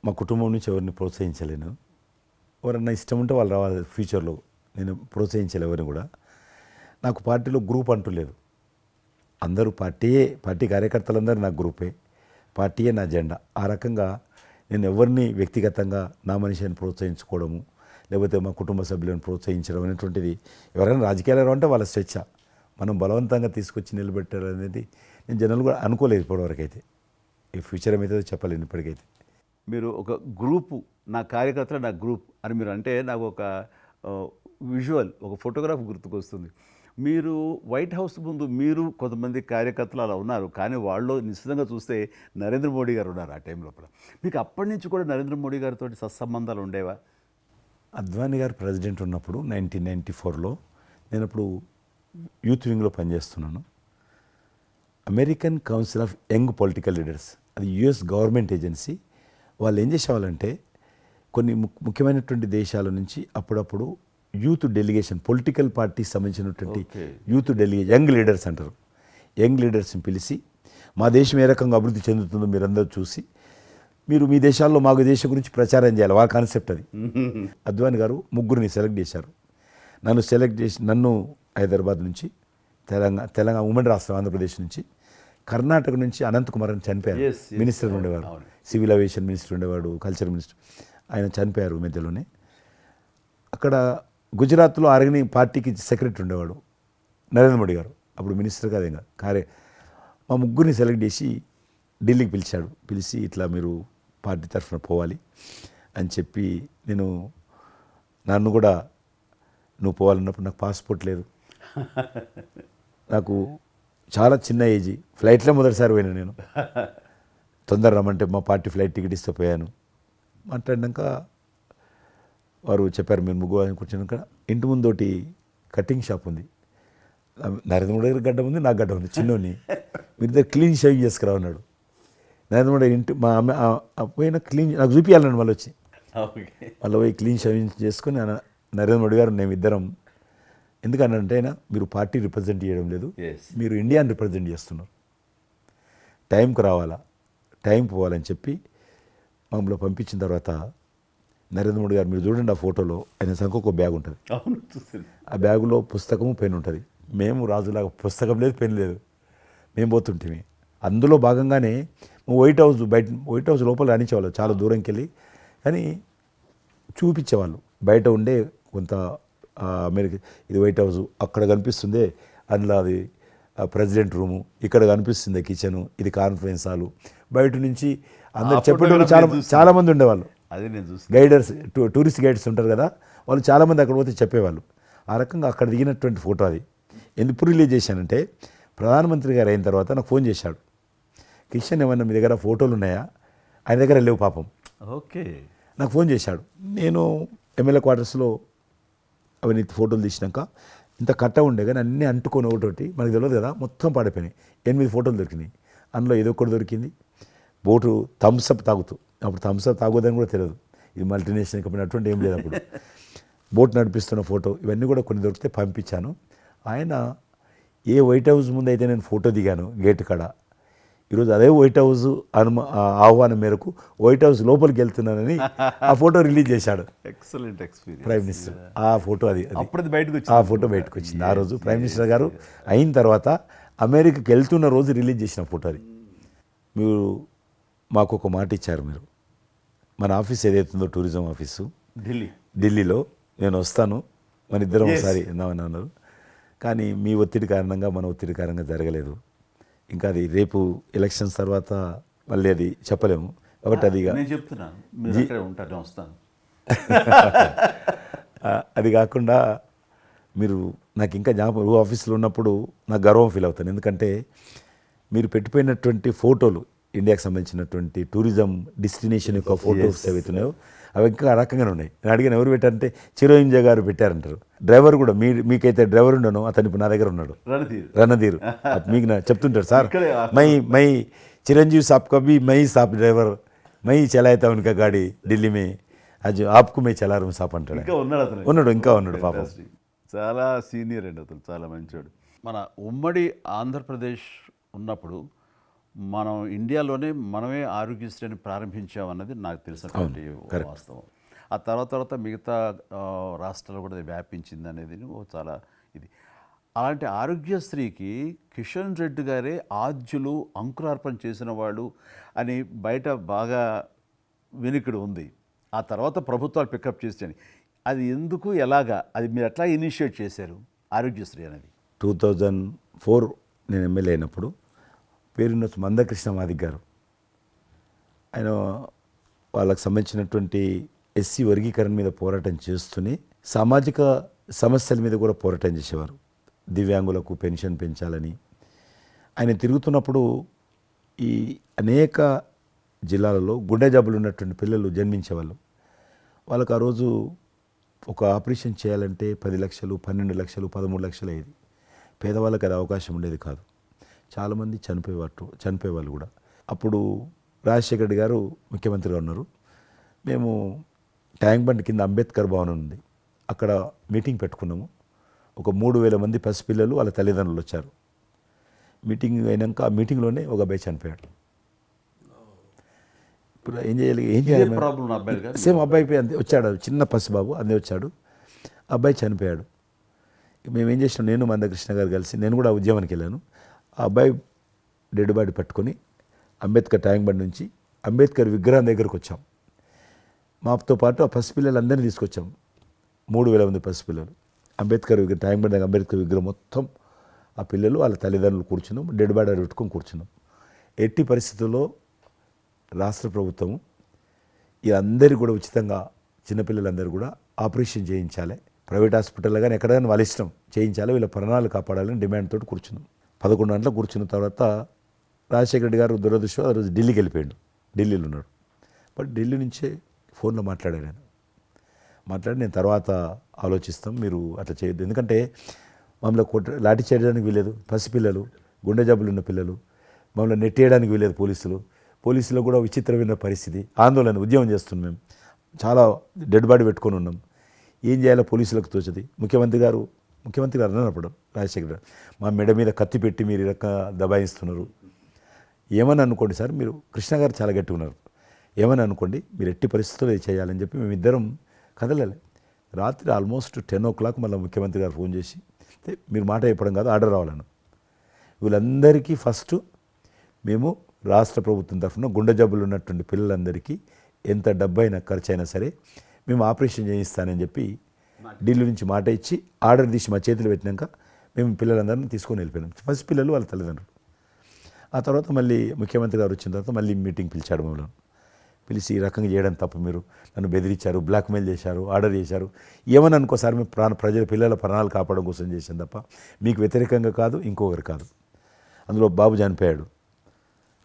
మా కుటుంబం నుంచి ఎవరిని ప్రోత్సహించలేను. ఎవరన్నా ఇష్టం ఉంటే వాళ్ళు రావాలి ఫ్యూచర్లో, నేను ప్రోత్సహించలే ఎవరిని కూడా. నాకు పార్టీలో గ్రూప్ అంటూ లేదు, అందరూ పార్టీ కార్యకర్తలందరూ నా గ్రూపే, పార్టీయే నా జెండా. ఆ రకంగా నేను ఎవరిని వ్యక్తిగతంగా నా మనిషిని ప్రోత్సహించుకోవడము, లేకపోతే మా కుటుంబ సభ్యులను ప్రోత్సహించడం అనేటువంటిది, ఎవరైనా రాజకీయాలు అంటే వాళ్ళ స్వేచ్ఛ, మనం బలవంతంగా తీసుకొచ్చి నిలబెట్టారు అనేది నేను జనాలు కూడా అనుకోలేదు ఇప్పటివరకు అయితే. ఈ ఫ్యూచర్ ఏమైతే చెప్పలేను ఇప్పటికైతే. మీరు ఒక గ్రూపు, నా కార్యకర్తలు నా గ్రూప్ అని మీరు అంటే నాకు ఒక విజువల్, ఒక ఫోటోగ్రాఫ్ గుర్తుకొస్తుంది. మీరు వైట్ హౌస్ ముందు మీరు కొంతమంది కార్యకర్తలు అలా ఉన్నారు, కానీ వాళ్ళు నిశ్చితంగా చూస్తే నరేంద్ర మోడీ గారు ఉన్నారు ఆ టైం లోపల. మీకు అప్పటి నుంచి కూడా నరేంద్ర మోడీ గారితో సత్సంబంధాలు ఉండేవా? అద్వానీ గారు ప్రెసిడెంట్ ఉన్నప్పుడు 1994లో నేను అప్పుడు యూత్ వింగ్లో పనిచేస్తున్నాను. American council of young political leaders, అది యుఎస్ గవర్నమెంట్ ఏజెన్సీ. వాళ్ళు ఏం చేసేవాళ్ళంటే కొన్ని ముఖ్యమైనటువంటి దేశాల నుంచి అప్పుడప్పుడు యూత్ డెలిగేషన్, పొలిటికల్ పార్టీకి సంబంధించినటువంటి యూత్ డెలిగేషన్, యంగ్ లీడర్స్ అంటారు, యంగ్ లీడర్స్ని పిలిచి మా దేశం ఏ రకంగా అభివృద్ధి చెందుతుందో మీరందరూ చూసి మీరు మీ దేశాల్లో మాకు దేశం గురించి ప్రచారం చేయాలి, వాళ్ళ కాన్సెప్ట్ అది. అద్వానీ గారు ముగ్గురిని సెలెక్ట్ చేశారు. నన్ను హైదరాబాద్ నుంచి, తెలంగాణ ఉమ్మడి రాష్ట్రం ఆంధ్రప్రదేశ్ నుంచి, కర్ణాటక నుంచి అనంత్ కుమార్ అని చనిపోయారు, మినిస్టర్ ఉండేవారు, సివిల్ ఏవియేషన్ మినిస్టర్ ఉండేవాడు, కల్చర్ మినిస్టర్, ఆయన చనిపోయారు మధ్యలోనే. అక్కడ గుజరాత్లో ఆర్గని పార్టీకి సెక్రటరీ ఉండేవాడు నరేంద్ర మోడీ గారు, అప్పుడు మినిస్టర్ కాదు ఇంకా మా ముగ్గురిని సెలెక్ట్ చేసి ఢిల్లీకి పిలిచి ఇట్లా మీరు పార్టీ తరఫున పోవాలి అని చెప్పి, నన్ను కూడా నువ్వు పోవాలన్నప్పుడు నాకు పాస్పోర్ట్ లేదు, నాకు చాలా చిన్న ఏజీ, ఫ్లైట్లో మొదటిసారి పోయినా నేను, తొందర రమ్మంటే మా పార్టీ ఫ్లైట్ టికెట్ ఇస్తే పోయాను. మాట్లాడినాక వారు చెప్పారు మీరు ముగ్గురు అని కూర్చున్నాక ఇంటి ముందోటి కటింగ్ షాప్ ఉంది, నరేంద్ర మోడీ గారి గడ్డ ఉంది, నాకు గడ్డ ఉంది, చిన్నోని. మీరు ఇద్దరు క్లీన్ షేవింగ్ చేసుకురా అన్నాడు. నరేంద్ర మోడీ ఇంటి మా అమ్మ పోయిన క్లీన్ నాకు చూపించాలండి మళ్ళీ వచ్చి. మళ్ళీ పోయి క్లీన్ షేవింగ్ చేసుకొని నరేంద్ర మోడీ గారు మేము ఇద్దరం, ఎందుకనంటే అయినా మీరు పార్టీ రిప్రజెంట్ చేయడం లేదు, మీరు ఇండియాని రిప్రజెంట్ చేస్తున్నారు, టైంకి రావాలా, టైం పోవాలని చెప్పి మమ్మల్ని పంపించిన తర్వాత నరేంద్ర మోడీ గారు, మీరు చూడండి ఆ ఫోటోలో ఆయన సంఖ్య ఒక బ్యాగ్ ఉంటుంది, ఆ బ్యాగులో పుస్తకము పెన్ ఉంటుంది. మేము రాజులాగా పుస్తకం లేదు, పెన్ లేదు, మేము పోతుంటే అందులో భాగంగానే వైట్ హౌస్ లోపల రాణించేవాళ్ళు చాలా దూరంకి వెళ్ళి, కానీ చూపించేవాళ్ళు బయట ఉండే కొంత అమెరికా, ఇది వైట్ హౌస్ అక్కడ కనిపిస్తుంది, అందులో అది ప్రెసిడెంట్ రూము, ఇక్కడ కనిపిస్తుంది కిచెను, ఇది కాన్ఫరెన్స్ హాలు. బయట నుంచి అందరు చెప్పేటోళ్ళు చాలామంది ఉండేవాళ్ళు, అదే నేను చూసి గైడర్స్, టూరిస్ట్ గైడ్స్ ఉంటారు కదా, వాళ్ళు చాలామంది అక్కడ పోతే చెప్పేవాళ్ళు. ఆ రకంగా అక్కడ దిగినటువంటి ఫోటో అది. ఎందుకు రిలీజ్ చేశానంటే, ప్రధానమంత్రి గారు అయిన తర్వాత నాకు ఫోన్ చేశాడు, కిషన్ ఏమన్నా మీ దగ్గర ఫోటోలు ఉన్నాయా? ఆయన దగ్గర లేవు పాపం. ఓకే, నాకు ఫోన్ చేశాడు. నేను ఎమ్మెల్యే క్వార్టర్స్లో అవన్నీ ఫోటోలు తీసినాక ఇంత కట్ట ఉండే కానీ అన్నీ అంటుకొని ఒకటి మనకు తెలియదు కదా, మొత్తం పాడైపోయినాయి. 8 ఫోటోలు దొరికినాయి. అందులో ఏదో ఒకటి దొరికింది, బోటు థమ్స్అప్ తాగుతూ, అప్పుడు థమ్స్అప్ తాగొద్దని కూడా తెలియదు, ఇది మల్టీనేషనల్ కంపెనీ అటువంటి ఏం లేదు అప్పుడు. బోట్ నడిపిస్తున్న ఫోటో, ఇవన్నీ కూడా కొన్ని దొరికితే పంపించాను. ఆయన ఏ వైట్ హౌస్ ముందు అయితే నేను ఫోటో దిగాను గేట్ కాడ, ఈరోజు అదే వైట్ హౌస్ ఆహ్వానం మేరకు వైట్ హౌస్ లోపలికి వెళ్తున్నానని ఆ ఫోటో రిలీజ్ చేశాడు. Excellent experience. ప్రైమ్ మినిస్టర్ ఆ ఫోటో, అది అప్పుడు బయటకు ఆ ఫోటో బయటకు వచ్చింది. ఆ రోజు ప్రైమ్ మినిస్టర్ గారు అయిన తర్వాత అమెరికాకి వెళ్తున్న రోజు రిలీజ్ చేసిన ఫోటో అది. మీరు మాకు ఒక మాట ఇచ్చారు, మీరు మన ఆఫీస్ ఏదైతుందో టూరిజం ఆఫీసు ఢిల్లీలో నేను వస్తాను, మన ఇద్దరం ఒకసారి ఎందామని అన్నారు. కానీ మీ ఒత్తిడి కారణంగా, మన ఒత్తిడి కారణంగా జరగలేదు. ఇంకా అది రేపు ఎలక్షన్స్ తర్వాత మళ్ళీ అది చెప్పలేము కాబట్టి అది నేను చెప్తున్నాను, మీరు అక్కడే ఉంటాను, వస్తాను. అది కాకుండా మీరు నాకు ఇంకా జ్ఞాపకం, ఆఫీస్లో ఉన్నప్పుడు నాకు గర్వం ఫీల్ అవుతాను. ఎందుకంటే మీరు పెట్టిపోయినటువంటి ఫోటోలు, ఇండియాకి సంబంధించినటువంటి టూరిజం డెస్టినేషన్ యొక్క ఫోటోస్ ఏవైతున్నాయో అవి ఇంకా ఆ రకంగానే ఉన్నాయి. నేను అడిగిన ఎవరు పెట్టారంటే చిరంజీవి గారు పెట్టారంటారు. డ్రైవర్ కూడా మీకైతే డ్రైవర్ ఉండను, అతను ఇప్పుడు నా దగ్గర ఉన్నాడు, రణధీర్. మీకు చెప్తుంటారు, సార్ మై చిరంజీవి సాబ్ కभी మై సాబ్ డ్రైవర్, మై చలాయితా ఉనకా గాడి ఢిల్లీ మే, అది ఆప్కు మే చలా రూమ్ సాప్ అంటాడు. ఇంకా ఉన్నాడు పాపం. చాలా సీనియర్ అండి అతను, చాలా మంచివాడు. మన ఉమ్మడి ఆంధ్రప్రదేశ్ ఉన్నప్పుడు మనం ఇండియాలోనే మనమే ఆరోగ్యశ్రీని ప్రారంభించామన్నది నాకు తెలిసినటువంటి వాస్తవం. ఆ తర్వాత మిగతా రాష్ట్రాలు కూడా వ్యాపించింది అనేది చాలా ఇది. అలాంటి ఆరోగ్యశ్రీకి కిషన్ రెడ్డి గారే ఆద్యులు, అంకురార్పణ చేసిన వాళ్ళు అని బయట బాగా వినికిడి ఉంది. ఆ తర్వాత ప్రభుత్వాలు పికప్ చేసాయి. అది ఎందుకు, ఎలాగా, అది మీరు ఎట్లా ఇనిషియేట్ చేశారు ఆరోగ్యశ్రీ అనేది? 2004 నేను ఎమ్మెల్యే అయినప్పుడు పేరున్న మందకృష్ణ మాదిక్ గారు, ఆయన వాళ్ళకి సంబంధించినటువంటి ఎస్సీ వర్గీకరణ మీద పోరాటం చేస్తూనే సామాజిక సమస్యల మీద కూడా పోరాటం చేసేవారు. దివ్యాంగులకు పెన్షన్ పెంచాలని ఆయన తిరుగుతున్నప్పుడు ఈ అనేక జిల్లాలలో గుండె జబ్బులు ఉన్నటువంటి పిల్లలు జన్మించేవాళ్ళు. వాళ్ళకు ఆ రోజు ఒక ఆపరేషన్ చేయాలంటే 10 లక్షలు, 12 లక్షలు, 13 లక్షలు అయ్యేది. పేదవాళ్ళకి అది అవకాశం ఉండేది కాదు. చాలామంది చనిపోయేవాళ్ళు కూడా. అప్పుడు రాజశేఖర రెడ్డి గారు ముఖ్యమంత్రిగా ఉన్నారు. మేము ట్యాంక్ బండ్ కింద అంబేద్కర్ భవనం ఉంది, అక్కడ మీటింగ్ పెట్టుకున్నాము. ఒక 3000 మంది పసిపిల్లలు వాళ్ళ తల్లిదండ్రులు వచ్చారు. మీటింగ్ అయినాక ఆ మీటింగ్లోనే ఒక అబ్బాయి చనిపోయాడు. ఇప్పుడు ఏం చేయాలి? సేమ్ అబ్బాయి అంతే వచ్చాడు, చిన్న పసిబాబు అందే వచ్చాడు, అబ్బాయి చనిపోయాడు. మేము ఏం చేసినాం, నేను మందకృష్ణ గారు కలిసి, నేను కూడా ఉద్యమానికి వెళ్ళాను. ఆ అబ్బాయి డెడ్ బాడీ పట్టుకొని అంబేద్కర్ ట్యాంక్ బండ్ నుంచి అంబేద్కర్ విగ్రహం దగ్గరకు వచ్చాం. మాతో పాటు ఆ పసిపిల్లలందరినీ తీసుకొచ్చాం, 3000 మంది పసిపిల్లలు. అంబేద్కర్ విగ్రహం, ట్యాంక్ బండ్ అంబేద్కర్ విగ్రహం మొత్తం ఆ పిల్లలు వాళ్ళ తల్లిదండ్రులు కూర్చున్నాం, డెడ్ బాడీ పెట్టుకొని కూర్చున్నాం. ఎట్టి పరిస్థితుల్లో రాష్ట్ర ప్రభుత్వము అందరికీ కూడా ఉచితంగా చిన్నపిల్లలందరూ కూడా ఆపరేషన్ చేయించాలి, ప్రైవేట్ హాస్పిటల్లో కానీ ఎక్కడైనా వాళ్ళ ఇష్టం చేయించాలి, వీళ్ళ ప్రాణాలు కాపాడాలని డిమాండ్ తోటి కూర్చున్నాం. 11 గంటలకు కూర్చున్న తర్వాత రాజశేఖర రెడ్డి గారు దురదృష్టం ఆ రోజు ఢిల్లీకి వెళ్ళిపోయాడు, ఢిల్లీలో ఉన్నాడు. బట్ ఢిల్లీ నుంచే ఫోన్లో మాట్లాడాను నేను. మాట్లాడి నేను తర్వాత ఆలోచిస్తాం, మీరు అట్లా చేయొద్దు. ఎందుకంటే మమ్మల్ని లాఠీ చేయడానికి వీలేదు, పసిపిల్లలు, గుండె జబ్బులు ఉన్న పిల్లలు, మమ్మల్ని నెట్టేయడానికి వీలేదు పోలీసులు కూడా విచిత్రమైన పరిస్థితి, ఆందోళన, ఉద్యమం చేస్తున్నాం మేము, చాలా డెడ్ బాడీ పెట్టుకొని ఉన్నాం. ఏం చేయాలో పోలీసులకు తోచది. ముఖ్యమంత్రి గారు అన్నప్పుడు రాజశేఖర్ గారు మా మెడ మీద కత్తి పెట్టి మీరు ఈ రకంగా దబాయిస్తున్నారు, ఏమని అనుకోండి సార్, మీరు కృష్ణ గారు చాలా గట్టిగా ఉన్నారు, ఏమని అనుకోండి, మీరు ఎట్టి పరిస్థితుల్లో ఇది చేయాలని చెప్పి మేమిద్దరం కదలలే. రాత్రి ఆల్మోస్ట్ 10 o'clock మళ్ళీ ముఖ్యమంత్రి గారు ఫోన్ చేసి మీరు మాట చెప్పడం కాదు, ఆర్డర్ రావాలను. వీళ్ళందరికీ ఫస్ట్ మేము రాష్ట్ర ప్రభుత్వం తరఫున గుండె జబ్బులు ఉన్నటువంటి పిల్లలందరికీ ఎంత డబ్బైనా ఖర్చు అయినా సరే మేము ఆపరేషన్ చేయిస్తానని చెప్పి ఢిల్లీ నుంచి మాట ఇచ్చి ఆర్డర్ తీసి మా చేతులు పెట్టినాక మేము పిల్లలందరినీ తీసుకొని వెళ్ళిపోయినాం. ఫస్ట్ పిల్లలు వాళ్ళ తల్లిదండ్రులు. ఆ తర్వాత మళ్ళీ ముఖ్యమంత్రి గారు వచ్చిన తర్వాత మళ్ళీ మీటింగ్ పిలిచాడు మమ్మల్ని. పిలిచి ఈ రకంగా చేయడం తప్పు, మీరు నన్ను బెదిరించారు, బ్లాక్మెయిల్ చేశారు, ఆర్డర్ చేశారు, ఏమని అనుకోసారి మేము పిల్లల ప్రాణాలు కాపాడడం కోసం చేశాను తప్ప మీకు వ్యతిరేకంగా కాదు, ఇంకొకరు కాదు. అందులో బాబు చనిపోయాడు.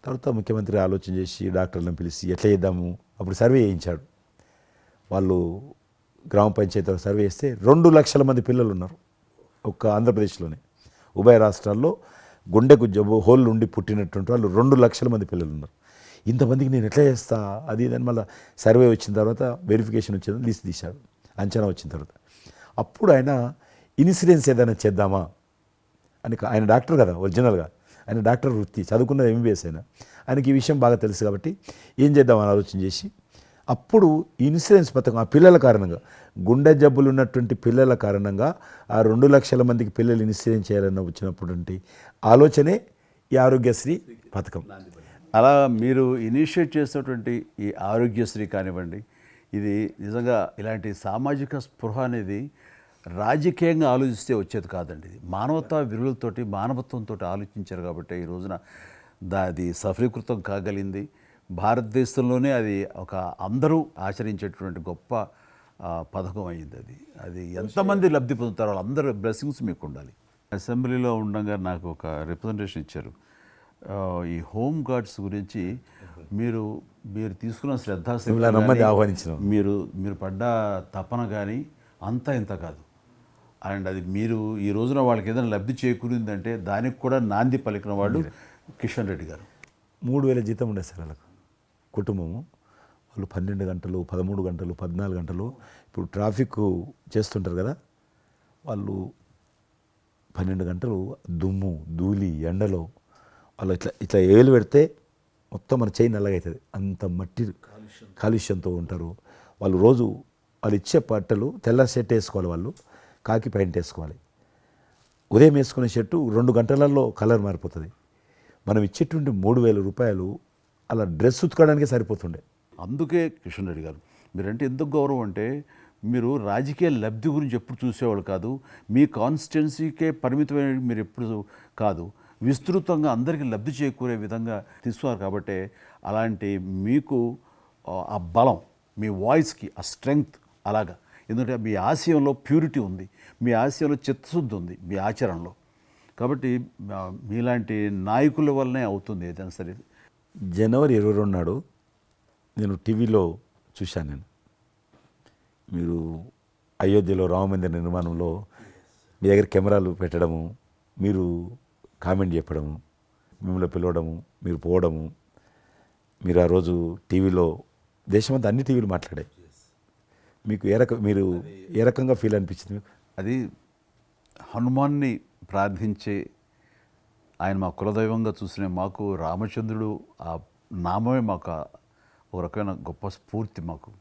తర్వాత ముఖ్యమంత్రి ఆలోచన చేసి డాక్టర్లను పిలిచి ఎట్లా చేద్దాము, అప్పుడు సర్వే చేయించాడు. వాళ్ళు గ్రామ పంచాయతీలో సర్వే చేస్తే 2 లక్షల మంది పిల్లలు ఉన్నారు ఒక్క ఆంధ్రప్రదేశ్లోనే. ఉభయ రాష్ట్రాల్లో గుండెకు జబ్బు హోల్ ఉండి పుట్టినటువంటి వాళ్ళు 2 లక్షల మంది పిల్లలు ఉన్నారు. ఇంతమందికి నేను ఎట్లా చేస్తా అది దాని మళ్ళీ సర్వే వచ్చిన తర్వాత వెరిఫికేషన్ వచ్చిన లిస్ట్ తీశాడు, అంచనా వచ్చిన తర్వాత అప్పుడు ఆయన ఇన్సూరెన్స్ ఏదైనా చేద్దామా అని, ఆయన డాక్టర్ కదా ఒరిజినల్గా, ఆయన డాక్టర్ వృత్తి చదువుకున్నది MBBS అయినా, ఆయనకి ఈ విషయం బాగా తెలుసు కాబట్టి ఏం చేద్దామని ఆలోచన చేసి అప్పుడు ఇన్సూరెన్స్ పథకం ఆ పిల్లల కారణంగా, గుండె జబ్బులు ఉన్నటువంటి పిల్లల కారణంగా ఆ 2 లక్షల మందికి పిల్లలు ఇన్సూరెన్స్ చేయాలన్న వచ్చినటువంటి ఆలోచనే ఈ ఆరోగ్యశ్రీ పథకం. అలా మీరు ఇనిషియేట్ చేసినటువంటి ఈ ఆరోగ్యశ్రీ కానివ్వండి, ఇది నిజంగా ఇలాంటి సామాజిక స్పృహ అనేది రాజకీయంగా ఆలోచిస్తే వచ్చేది కాదండి. ఇది మానవతా విలువలతోటి మానవత్వంతో ఆలోచించారు కాబట్టి ఈ రోజున అది సఫలీకృతం కాగలిగింది. భారతదేశంలోనే అది ఒక అందరూ ఆచరించేటువంటి గొప్ప పథకం అయింది. అది ఎంతమంది లబ్ధి పొందుతారో వాళ్ళందరూ బ్లెస్సింగ్స్ మీకు ఉండాలి. అసెంబ్లీలో ఉండగా నాకు ఒక రిప్రజెంటేషన్ ఇచ్చారు. ఈ హోమ్ గార్డ్స్ గురించి మీరు తీసుకున్న శ్రద్ధాశక్తి ఆహ్వానించిన మీరు పడ్డ తపన కానీ అంతా ఇంత కాదు. అండ్ అది మీరు ఈ రోజున వాళ్ళకి ఏదైనా లబ్ధి చేకూరిందంటే దానికి కూడా నాంది పలికిన వాడు కిషన్ రెడ్డి గారు. 3,000 జీతం ఉండే సార్ వాళ్ళకు కుటుంబము. వాళ్ళు 12 గంటలు, 13 గంటలు, 14 గంటలు ఇప్పుడు ట్రాఫిక్ చేస్తుంటారు కదా, వాళ్ళు 12 గంటలు దుమ్ము ధూళి ఎండలో వాళ్ళు ఇట్లా ఏలు పెడితే మొత్తం మన చేయి నల్లగవుతుంది, అంత మట్టి కాలుష్యంతో ఉంటారు వాళ్ళు. రోజు వాళ్ళు ఇచ్చే బట్టలు తెల్ల షర్ట్ వేసుకోవాలి, వాళ్ళు కాకి ప్యాంట్ వేసుకోవాలి. ఉదయం వేసుకునే షర్టు 2 గంటలలో కలర్ మారిపోతుంది. మనం ఇచ్చేటువంటి 3,000 రూపాయలు అలా డ్రెస్ ఉతకడానికే సరిపోతుండే. అందుకే కిషన్ రెడ్డి గారు మీరంటే ఎందుకు గౌరవం అంటే, మీరు రాజకీయ లబ్ధి గురించి ఎప్పుడు చూసేవాళ్ళు కాదు, మీ కాన్స్టిట్యున్సీకే పరిమితమైన మీరు ఎప్పుడు కాదు, విస్తృతంగా అందరికీ లబ్ధి చేకూరే విధంగా తీసుకున్నారు. కాబట్టి అలాంటి మీకు ఆ బలం, మీ వాయిస్కి ఆ స్ట్రెంగ్త్ అలాగా, ఎందుకంటే మీ ఆశయంలో ప్యూరిటీ ఉంది, మీ ఆశయంలో చిత్తశుద్ధి ఉంది మీ ఆచరణలో. కాబట్టి మీలాంటి నాయకుల వల్లనే అవుతుంది ఏదైనా సరే. జనవరి 22 నాడు నేను టీవీలో చూశాను, నేను మీరు అయోధ్యలో రామమందిర నిర్మాణంలో మీ దగ్గర కెమెరాలు పెట్టడము, మీరు కామెంట్ చెప్పడము, మిమ్మల్ని పిలవడము, మీరు పోవడము, మీరు ఆ రోజు టీవీలో దేశమంతా అన్ని టీవీలు మాట్లాడాయి. మీకు మీరు ఏ రకంగా ఫీల్ అనిపించింది మీకు? అది హనుమాన్ని ప్రార్థించే ఆయన మా కులదైవంగా చూసిన మాకు రామచంద్రుడు ఆ నామమే మాకు ఒక రకమైన గొప్ప స్ఫూర్తి మాకు.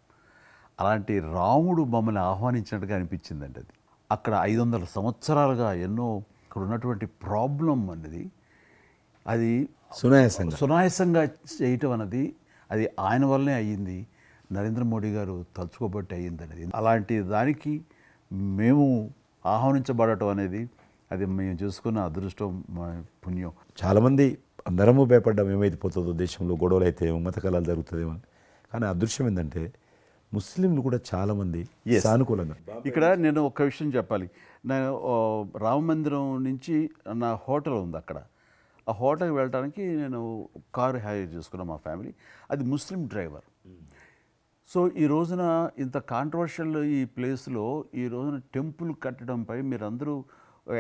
అలాంటి రాముడు మమ్మల్ని ఆహ్వానించినట్టుగా అనిపించిందండి. అది అక్కడ 500 సంవత్సరాలుగా ఎన్నో అక్కడ ఉన్నటువంటి ప్రాబ్లం అనేది అది సునాయాసంగా చేయటం అన్నది అది ఆయన వల్లనే అయ్యింది, నరేంద్ర మోడీ గారు తలుచుకోబట్టి అయ్యింది అనేది. అలాంటి దానికి మేము ఆహ్వానించబడటం అనేది అది మేము చేసుకున్న అదృష్టం, మా పుణ్యం. చాలామంది అందరము భయపడ్డాం ఏమైపోతుందో దేశంలో, గొడవలు అయితే మత కళాలు జరుగుతుందేమో. కానీ అదృశ్యం ఏంటంటే ముస్లింలు కూడా చాలామంది సానుకూలంగా. ఇక్కడ నేను ఒక విషయం చెప్పాలి. నేను రామ మందిరం నుంచి నా హోటల్ ఉంది అక్కడ, ఆ హోటల్కి వెళ్ళడానికి నేను కారు హైర్ చేసుకున్నాను మా ఫ్యామిలీ. అది ముస్లిం డ్రైవర్. సో ఈ రోజున ఇంత కాంట్రవర్షియల్ ఈ ప్లేస్లో ఈ రోజున టెంపుల్ కట్టడంపై మీరందరూ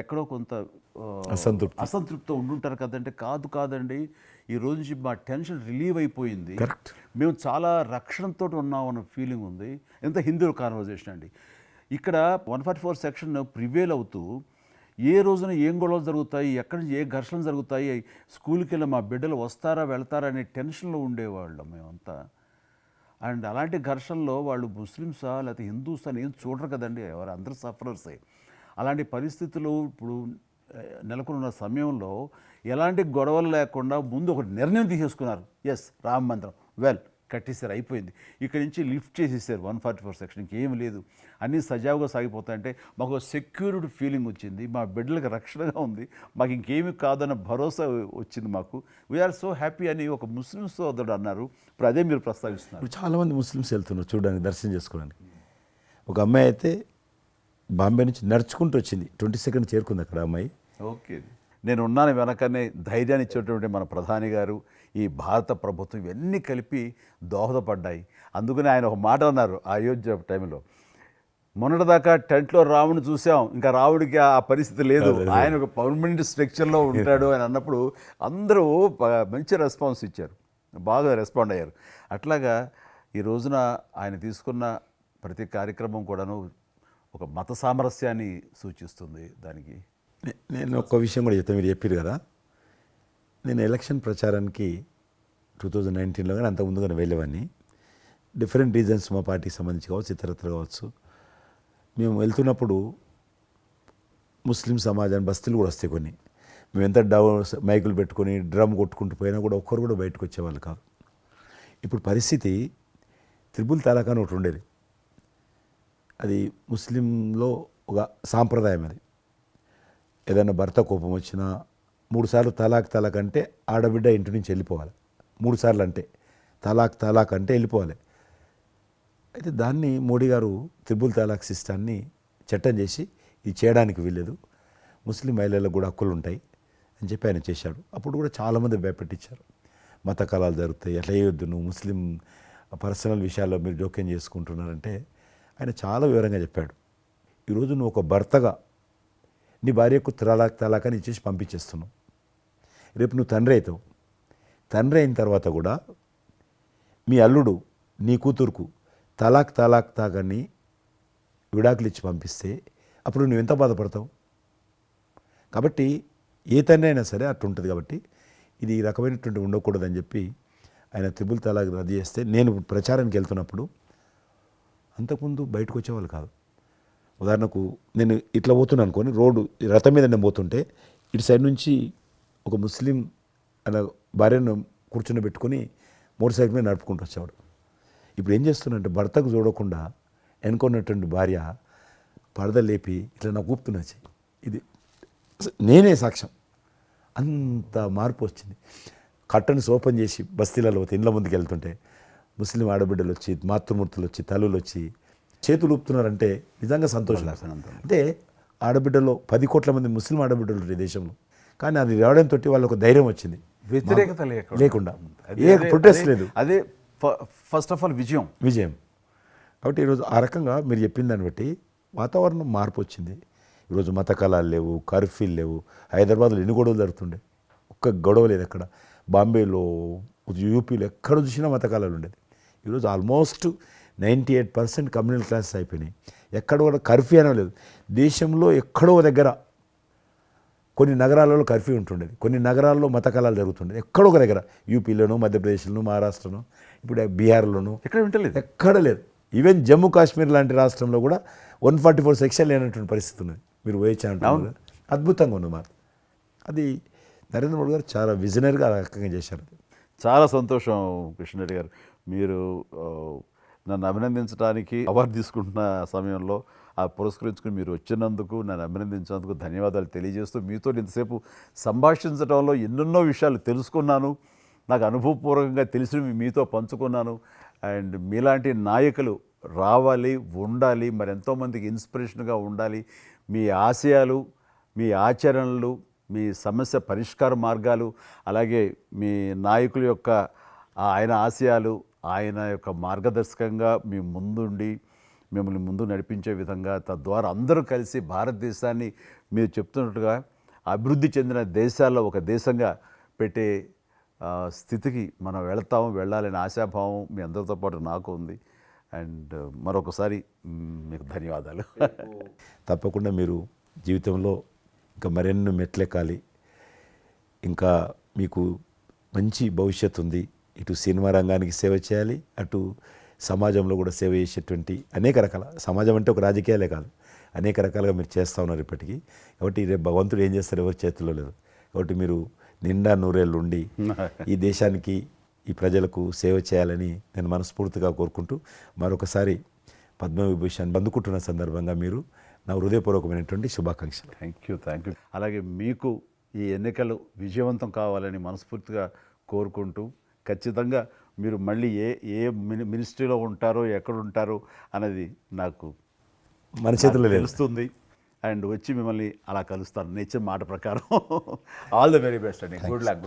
ఎక్కడో కొంత అసంతృప్తితో ఉండుంటారు కదంటే, కాదండి, ఈ రోజు నుంచి మా టెన్షన్ రిలీవ్ అయిపోయింది, కరెక్ట్. మేము చాలా రక్షణతో ఉన్నాం అన్న ఫీలింగ్ ఉంది. ఎంత హిందూ కాన్వర్జేషన్ అండి. ఇక్కడ 144 సెక్షన్ ప్రివేల్ అవుతూ ఏ రోజున ఏం గొడవలు జరుగుతాయి, ఎక్కడి నుంచి ఏ ఘర్షణలు జరుగుతాయి, స్కూల్కి వెళ్ళి మా బిడ్డలు వస్తారా వెళ్తారా అనే టెన్షన్లో ఉండేవాళ్ళం మేమంతా. అండ్ అలాంటి ఘర్షణలో వాళ్ళు ముస్లిమ్సా లేకపోతే హిందూసా అని ఏం చూడరు కదండి, ఎవరు అందరూ సఫరర్సే. అలాంటి పరిస్థితులు ఇప్పుడు నెలకొన్న సమయంలో ఎలాంటి గొడవలు లేకుండా ముందు ఒక నిర్ణయం తీసేసుకున్నారు. ఎస్, రామ మందిరం వెల్ కట్టేసారు, అయిపోయింది. ఇక్కడి నుంచి లిఫ్ట్ చేసేసారు 144 సెక్షన్, ఇంకేం లేదు, అన్నీ సజావుగా సాగిపోతాయంటే మాకు సెక్యూర్డ్ ఫీలింగ్ వచ్చింది, మా బిడ్డలకు రక్షణగా ఉంది, మాకు ఇంకేమీ కాదన్న భరోసా వచ్చింది మాకు. వీఆర్ సో హ్యాపీ అని ఒక ముస్లిం సోదరుడు అన్నారు. ఇప్పుడు అదే మీరు ప్రస్తావిస్తున్నారు. ఇప్పుడు చాలామంది ముస్లిమ్స్ వెళ్తున్నారు చూడడానికి, దర్శనం చేసుకోవడానికి. ఒక అమ్మాయి అయితే బాంబే నుంచి నడుచుకుంటూ వచ్చింది, 22nd చేరుకుంది అక్కడ అమ్మాయి. ఓకే, నేను ఉన్నాను వెనకనే ధైర్యాన్ని ఇచ్చేటువంటి మన ప్రధాని గారు, ఈ భారత ప్రభుత్వం ఇవన్నీ కలిపి దోహదపడ్డాయి. అందుకని ఆయన ఒక మాట అన్నారు అయోధ్య టైంలో, మొన్నటిదాకా టెంట్లో రాముడిని చూసాం, ఇంకా రాముడికి ఆ పరిస్థితి లేదు, ఆయన ఒక పర్మనెంట్ స్ట్రక్చర్లో ఉంటాడు అని అన్నప్పుడు అందరూ మంచి రెస్పాన్స్ ఇచ్చారు, బాగా రెస్పాండ్ అయ్యారు. అట్లాగా ఈ రోజున ఆయన తీసుకున్న ప్రతి కార్యక్రమం కూడాను ఒక మత సామరస్యాన్ని సూచిస్తుంది. దానికి నేను ఒక విషయం కూడా చెప్తాను, మీరు చెప్పారు కదా, నేను ఎలక్షన్ ప్రచారానికి 2019లో కానీ అంత ముందుగానే వెళ్ళేవాడిని. డిఫరెంట్ రీజన్స్ మా పార్టీకి సంబంధించి కావచ్చు, ఇతరత్ర కావచ్చు. మేము వెళ్తున్నప్పుడు ముస్లిం సమాజాన్ని బస్తీలు కూడా వస్తాయి కొన్ని, మేము ఎంత మైకులు పెట్టుకొని డ్రమ్ కొట్టుకుంటూ పోయినా కూడా ఒక్కరు కూడా బయటకు వచ్చేవాళ్ళు కాదు. ఇప్పుడు పరిస్థితి త్రిపుల్ తలాక్ అని ఒకటి ఉండేది, అది ముస్లింలో ఒక సాంప్రదాయం. అది ఏదైనా భర్త కోపం వచ్చినా 3 సార్లు తలాక్ అంటే ఆడబిడ్డ ఇంటి నుంచి వెళ్ళిపోవాలి. 3 సార్లు అంటే తలాక్ అంటే వెళ్ళిపోవాలి. అయితే దాన్ని మోడీ గారు త్రిపుల్ తలాక్ సిస్టాన్ని చట్టం చేసి ఇది చేయడానికి వీల్లేదు, ముస్లిం మహిళలకు కూడా హక్కులు ఉంటాయి అని చెప్పి ఆయన చేశాడు. అప్పుడు కూడా చాలామంది భయపెట్టించారు, మత కళాలు జరుగుతాయి, అట్లా వేయొద్దు, నువ్వు ముస్లిం పర్సనల్ విషయాల్లో మీరు జోక్యం చేసుకుంటున్నారంటే ఆయన చాలా వివరంగా చెప్పాడు. ఈరోజు నువ్వు ఒక భర్తగా నీ భార్యకు తలాక్ అని ఇచ్చేసి పంపించేస్తున్నావు, రేపు నువ్వు తండ్రి అవుతావు, తండ్రి అయిన తర్వాత కూడా మీ అల్లుడు నీ కూతురుకు తలాక్ విడాకులు ఇచ్చి పంపిస్తే అప్పుడు నువ్వు ఎంత బాధపడతావు? కాబట్టి ఏ తండ్రి అయినా సరే అట్లా ఉంటుంది. కాబట్టి ఇది ఈ రకమైనటువంటి ఉండకూడదని చెప్పి ఆయన త్రిపుల్ తలాక్ రద్దు చేస్తే, నేను ప్రచారానికి వెళ్తున్నప్పుడు అంతకుముందు బయటకు వచ్చేవాళ్ళు కాదు. ఉదాహరణకు నేను ఇట్లా పోతున్నాను అనుకోని, రోడ్డు రథం మీద నేను పోతుంటే ఇటు సైడ్ నుంచి ఒక ముస్లిం అలా భార్యను కూర్చుని పెట్టుకొని మోటార్ సైకిల్ మీద నడుపుకుంటూ వచ్చేవాడు. ఇప్పుడు ఏం చేస్తున్నంటే భర్తకు చూడకుండా ఎన్నుకున్నటువంటి భార్య పరద లేపి ఇట్లా నాకు ఊపుతున్నచ్చి, ఇది నేనే సాక్ష్యం, అంత మార్పు వచ్చింది. కట్టన్స్ ఓపెన్ చేసి బస్తీలలో ఇండ్ల ముందుకు వెళ్తుంటే ముస్లిం ఆడబిడ్డలు వచ్చి, మాతృమూర్తులు వచ్చి, తల్లులు వచ్చి చేతులు ఊపుతున్నారంటే నిజంగా సంతోషం. అంటే ఆడబిడ్డలో 10 కోట్ల మంది ముస్లిం ఆడబిడ్డలు ఉంటారు ఈ దేశంలో, కానీ అది రావడంతో వాళ్ళకు ధైర్యం వచ్చింది, వ్యతిరేకత లేకుండా ఏ ప్రొటెస్ట్ లేదు. అదే ఫస్ట్ ఆఫ్ ఆల్ విజయం. కాబట్టి ఈరోజు ఆ రకంగా మీరు చెప్పిన దాన్ని బట్టి వాతావరణం మార్పు వచ్చింది. ఈరోజు మత కళాలు లేవు, కర్ఫ్యూలు లేవు. హైదరాబాద్లో ఎన్ని గొడవలు జరుగుతుండే, ఒక్క గొడవ లేదు ఎక్కడ. బాంబేలో, యూపీలో ఎక్కడ చూసినా మత కళాలు ఉండేది. ఈరోజు ఆల్మోస్ట్ 98% కమ్యూనల్ క్లాసెస్ అయిపోయినాయి. ఎక్కడ కూడా కర్ఫ్యూ అనే లేదు. దేశంలో ఎక్కడో దగ్గర కొన్ని నగరాలలో కర్ఫ్యూ ఉంటుండేది, కొన్ని నగరాల్లో మత కళాలు జరుగుతుండేది. ఎక్కడో ఒక దగ్గర యూపీలోనూ, మధ్యప్రదేశ్లోనూ, మహారాష్ట్రలోనూ, ఇప్పుడు బీహార్లోనూ ఎక్కడ లేదు. ఈవెన్ జమ్మూ కాశ్మీర్ లాంటి రాష్ట్రంలో కూడా 144 సెక్షన్ లేనటువంటి పరిస్థితి ఉన్నది. మీరు వేయచ్చా అంటున్నారు, అద్భుతంగా ఉంది మాట. అది నరేంద్ర మోడీ గారు చాలా విజనరీగా ఆ రకంగా చేశారు. చాలా సంతోషం కృష్ణరెడ్డి గారు, మీరు నన్ను అభినందించడానికి అవార్డు తీసుకుంటున్న సమయంలో ఆ పురస్కరించుకుని మీరు వచ్చినందుకు, నన్ను అభినందించినందుకు ధన్యవాదాలు తెలియజేస్తూ, మీతో ఇంతసేపు సంభాషించడంలో ఎన్నెన్నో విషయాలు తెలుసుకున్నాను, నాకు అనుభవపూర్వకంగా తెలిసినవి మీతో పంచుకున్నాను. అండ్ మీలాంటి నాయకులు రావాలి, ఉండాలి, మరి ఎంతోమందికి ఇన్స్పిరేషన్గా ఉండాలి. మీ ఆశయాలు, మీ ఆచరణలు, మీ సమస్య పరిష్కార మార్గాలు, అలాగే మీ నాయకుల యొక్క ఆయన ఆశయాలు, ఆయన యొక్క మార్గదర్శకంగా మీ ముందుండి మిమ్మల్ని ముందు నడిపించే విధంగా, తద్వారా అందరూ కలిసి భారతదేశాన్ని మీరు చెప్తున్నట్టుగా అభివృద్ధి చెందిన దేశాల్లో ఒక దేశంగా పెట్టే స్థితికి మనం వెళ్ళాలనే ఆశాభావం మీ అందరితో పాటు నాకు ఉంది. అండ్ మరొకసారి మీకు ధన్యవాదాలు. తప్పకుండా మీరు జీవితంలో ఇంకా మరెన్నో మెట్లెక్కాలి, ఇంకా మీకు మంచి భవిష్యత్తు ఉంది. ఇటు సినిమా రంగానికి సేవ చేయాలి, అటు సమాజంలో కూడా సేవ చేసేటువంటి అనేక రకాల, సమాజం అంటే ఒక రాజకీయాలే కాదు, అనేక రకాలుగా మీరు చేస్తూ ఉన్నారు ఇప్పటికీ. కాబట్టి రేపు భగవంతుడు ఏం చేస్తారు ఎవరి చేతిలో లేదు. కాబట్టి మీరు నిండా నూరేళ్ళు ఉండి ఈ దేశానికి, ఈ ప్రజలకు సేవ చేయాలని నేను మనస్ఫూర్తిగా కోరుకుంటూ మరొకసారి పద్మవిభూషణ్ అందుకుంటున్న సందర్భంగా మీరు నా హృదయపూర్వకమైనటువంటి శుభాకాంక్షలు. Thank you. అలాగే మీకు ఈ ఎన్నికలు విజయవంతం కావాలని మనస్ఫూర్తిగా కోరుకుంటూ, ఖచ్చితంగా మీరు మళ్ళీ ఏ మినిస్ట్రీలో ఉంటారో, ఎక్కడ ఉంటారో అనేది నాకు మన చేతుల్లో లేదు. తెలుస్తుంది. అండ్ వచ్చి మిమ్మల్ని అలా కలుస్తాను, నేచర్ మాట ప్రకారం. ఆల్ ద వెరీ బెస్ట్ అండి. Good luck.